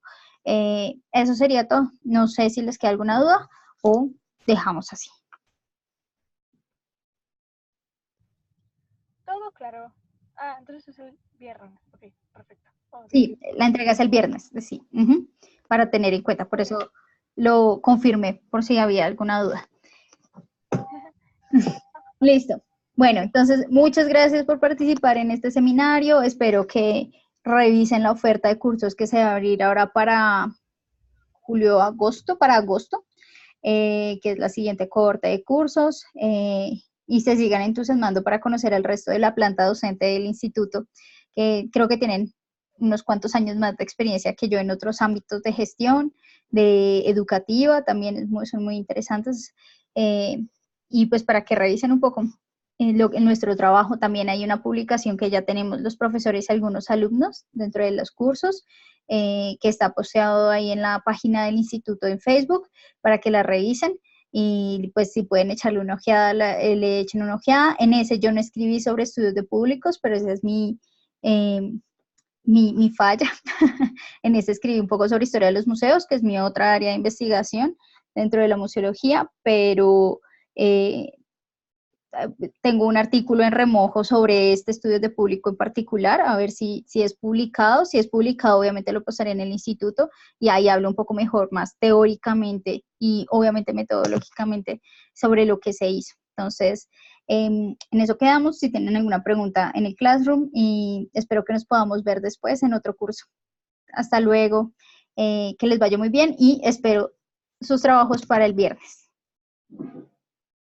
A: Eso sería todo. No sé si les queda alguna duda o dejamos así.
B: Todo claro. Entonces es el viernes. Ok, perfecto.
A: Sí, la entrega es el viernes, sí, para tener en cuenta. Por eso lo confirmé, por si había alguna duda. Listo. Bueno, entonces, muchas gracias por participar en este seminario. Espero que revisen la oferta de cursos que se va a abrir ahora para para agosto, que es la siguiente cohorte de cursos, y se sigan entusiasmando para conocer el resto de la planta docente del instituto, que creo que tienen unos cuantos años más de experiencia que yo en otros ámbitos de gestión, de educativa, también son muy interesantes, y pues para que revisen un poco. En nuestro trabajo también hay una publicación que ya tenemos los profesores y algunos alumnos dentro de los cursos, que está posteado ahí en la página del instituto en Facebook para que la revisen y pues si pueden echarle una ojeada, le echen una ojeada. En ese yo no escribí sobre estudios de públicos, pero esa es mi falla. En ese escribí un poco sobre historia de los museos, que es mi otra área de investigación dentro de la museología, pero tengo un artículo en remojo sobre este estudio de público en particular, a ver si es publicado. Si es publicado, obviamente lo postaré en el instituto y ahí hablo un poco mejor, más teóricamente y obviamente metodológicamente sobre lo que se hizo. Entonces, en eso quedamos. Si tienen alguna pregunta en el Classroom y espero que nos podamos ver después en otro curso. Hasta luego, que les vaya muy bien y espero sus trabajos para el viernes.